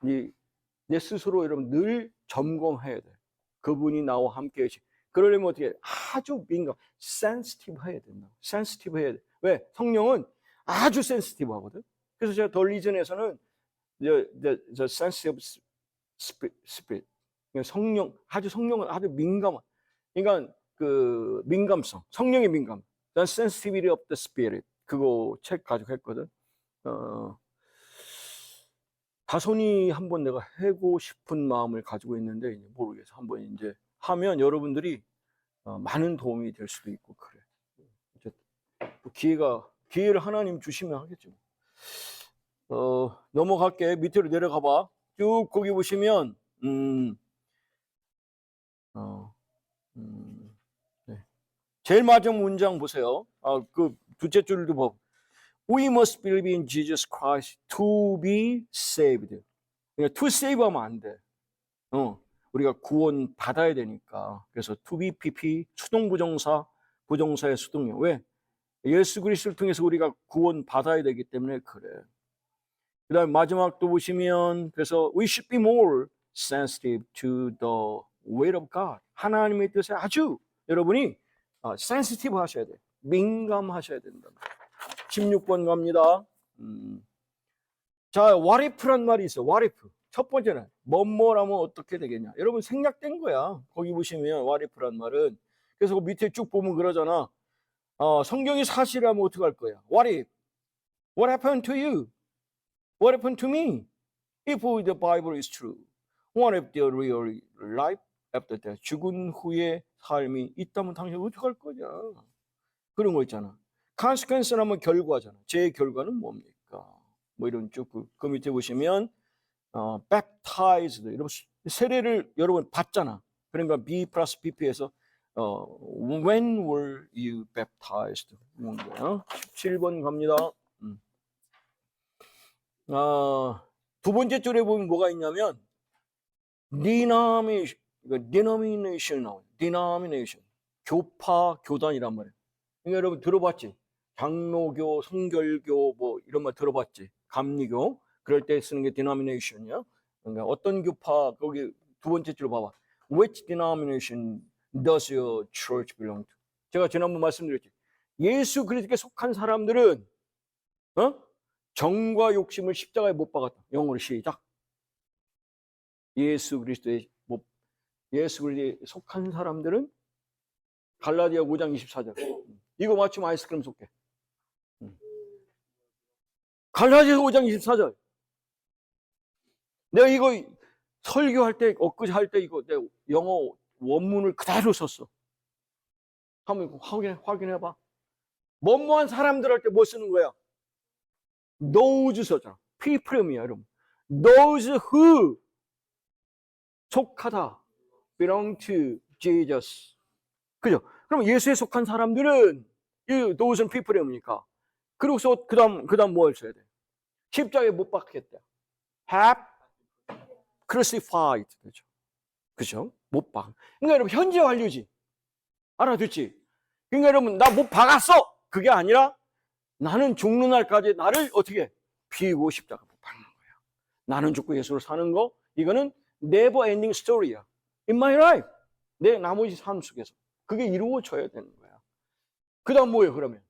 A: 내 스스로 여러분 늘 점검해야 돼. 그분이 나와 함께 계시. 그러려면 어떻게 해? 아주 민감, 센시티브 해야 된다. 센시티브 해야 돼. 왜? 성령은 아주 센시티브 하거든. 그래서 제가 더 리전에서는 the sensitive spirit. 성령은 아주 민감한. 그러니까 그 민감성, 성령의 민감. The sensitivity of the spirit. 그거 책 가지고 했거든. 다손이 한번 내가 하고 싶은 마음을 가지고 있는데 모르겠어. 한번 이제 하면 여러분들이 많은 도움이 될 수도 있고 그래. 기회를 하나님 주시면 하겠죠. 넘어갈게. 밑으로 내려가 봐. 쭉 거기 보시면 네. 제일 마지막 문장 보세요. 그 둘째 줄도 봐. We must believe in Jesus Christ to be saved. 그러니까 to save 하면 안 돼. 우리가 구원 받아야 되니까. 그래서 to be pp 부정사의 수동형. 왜? 예수 그리스도를 통해서 우리가 구원 받아야 되기 때문에 그래. 그다음 마지막 또 보시면 그래서 we should be more sensitive to the will of God. 하나님의 뜻에 아주 여러분이 sensitive 하셔야 돼. 민감하셔야 된다. 16번 갑니다. 자, what if란 말이 있어. what if. 첫 번째는 뭐뭐라면 어떻게 되겠냐. 여러분 생략된 거야. 거기 보시면 what if란 말은. 그래서 그 밑에 쭉 보면 그러잖아. 성경이 사실이라면 어떻게 할 거야. What if? What happened to you? What happened to me? If the Bible is true. What if the real life after death? 죽은 후에 삶이 있다면 당신 어떻게 할 거냐. 그런 거 있잖아. consequence라면 결과잖아. 제 결과는 뭡니까? 뭐 이런 그 밑에 보시면 baptized 이런 세례를 여러분 받잖아. 그러니까 B 플러스 BP에서 when were you baptized? 17번 갑니다. 두 번째 줄에 보면 뭐가 있냐면 denomination 나와요. denomination. 교파, 교단이란 말이에요. 그러니까 여러분 들어봤지? 장로교, 성결교 뭐 이런 말 들어봤지? 감리교. 그럴 때 쓰는 게 denomination이야. 그러니까 어떤 교파, 거기 두 번째 줄 봐봐. Which denomination does your church belong to? 제가 지난번 말씀드렸지. 예수 그리스도께 속한 사람들은 정과 욕심을 십자가에 못 박았다. 영어로 시작. 예수 그리스도에 속한 사람들은 갈라디아 5장 24절. 이거 맞추면 아이스크림 쏠게. 갈라디아 5장 24절. 내가 이거 설교할 때, 엊그제 할 때 이거 내 영어 원문을 그대로 썼어. 한번 확인해봐. 뭐뭐한 사람들 할 때 뭐 쓰는 거야? Those 썼잖아. People이야, 여러분. Those who 속하다. belong to Jesus. 그죠? 그럼 예수에 속한 사람들은 이 those people이니까. 그리고서 그다음 뭘 써야 돼? 십자가에 못 박혔다. have crucified. 그죠? 그죠? 못 박. 그러니까 여러분 현재 완료지. 알아듣지? 그러니까 여러분 나 못 박았어. 그게 아니라 나는 죽는 날까지 나를 어떻게 비우고 십자가 못 박는 거야. 나는 죽고 예수로 사는 거 이거는 never ending story야. In my life. 내 나머지 삶 속에서 그게 이루어져야 되는 거야. 그다음 뭐예요? 그러면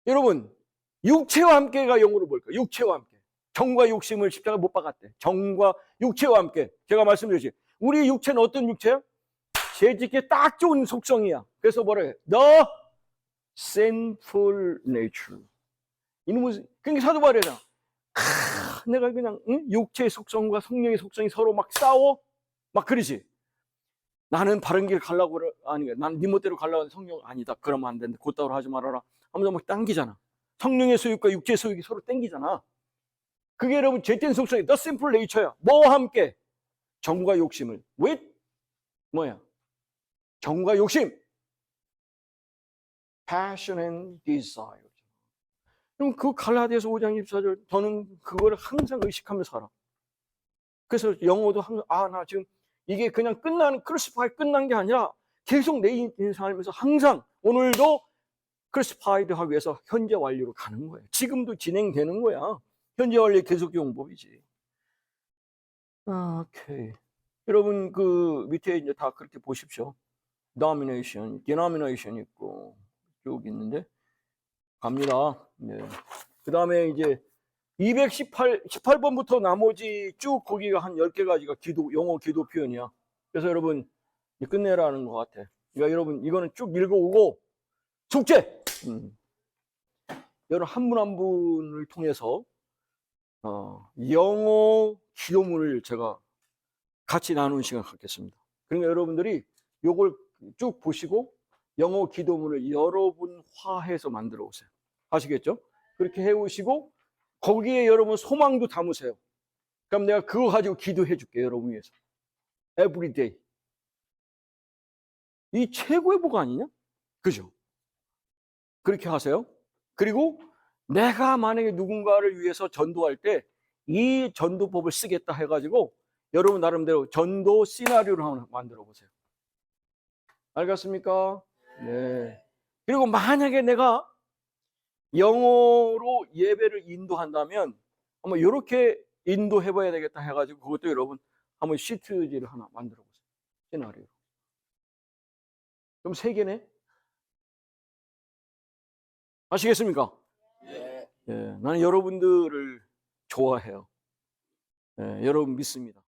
A: 여러분 육체와 함께가 영어로 뭘까? 육체와 함께. 정과 욕심을 십자가 못 박았대. 정과 육체와 함께. 제가 말씀드렸지. 우리 육체는 어떤 육체야? 죄짓기에 딱 좋은 속성이야. 그래서 뭐라 해? The sinful nature. 이놈은 그러니까 사도 바울이잖아. 내가 그냥 육체의 속성과 성령의 속성이 서로 막 싸워? 막 그러지. 나는 바른 길 가려고 아니 나는 네 멋대로 가려고 성령 아니다. 그러면 안 된다. 곧다로 하지 말아라. 하면서 막 당기잖아. 성령의 소유과 육체의 소유가 서로 당기잖아. 그게 여러분 죄된 속성이 the simple nature야. 뭐와 함께? 정과 욕심을 with 뭐야? 정과 욕심. passion and desire. 그럼 그 갈라디아서 5장 24절 저는 그거를 항상 의식하며 살아. 그래서 영어도 항상 나 지금 이게 그냥 크루시파이 끝난 게 아니라 계속 내 인생 살면서 항상 오늘도 크루시파이드 하기 위해서 현재 완료로 가는 거예요. 지금도 진행되는 거야. 현재 완료 계속 용법이지. 오케이. 여러분 그 밑에 이제 다 그렇게 보십시오. denomination 있고 쭉 있는데 갑니다. 네. 그 다음에 이제 18번부터 나머지 쭉 거기가 한 10개가지가 영어 기도 표현이야. 그래서 여러분 끝내라는 것 같아. 그러니까 여러분 이거는 쭉 읽어오고 숙제! 여러분 한 분 한 분을 통해서 영어 기도문을 제가 같이 나누는 시간 갖겠습니다. 그러니까 여러분들이 요걸 쭉 보시고 영어 기도문을 여러분화해서 만들어 오세요. 아시겠죠? 그렇게 해오시고 거기에 여러분 소망도 담으세요. 그럼 내가 그거 가지고 기도해 줄게요. 여러분 위해서. Every day. 이 최고의 복 아니냐? 그죠? 그렇게 하세요. 그리고 내가 만약에 누군가를 위해서 전도할 때 이 전도법을 쓰겠다 해가지고 여러분 나름대로 전도 시나리오를 한번 만들어 보세요. 알겠습니까? 네. 그리고 만약에 내가 영어로 예배를 인도한다면 한번 이렇게 인도해봐야 되겠다 해가지고 그것도 여러분 한번 시트지를 하나 만들어 보세요. 시나리오. 그럼 3개네? 아시겠습니까? 네. 예, 나는 여러분들을 좋아해요. 예, 여러분 믿습니다.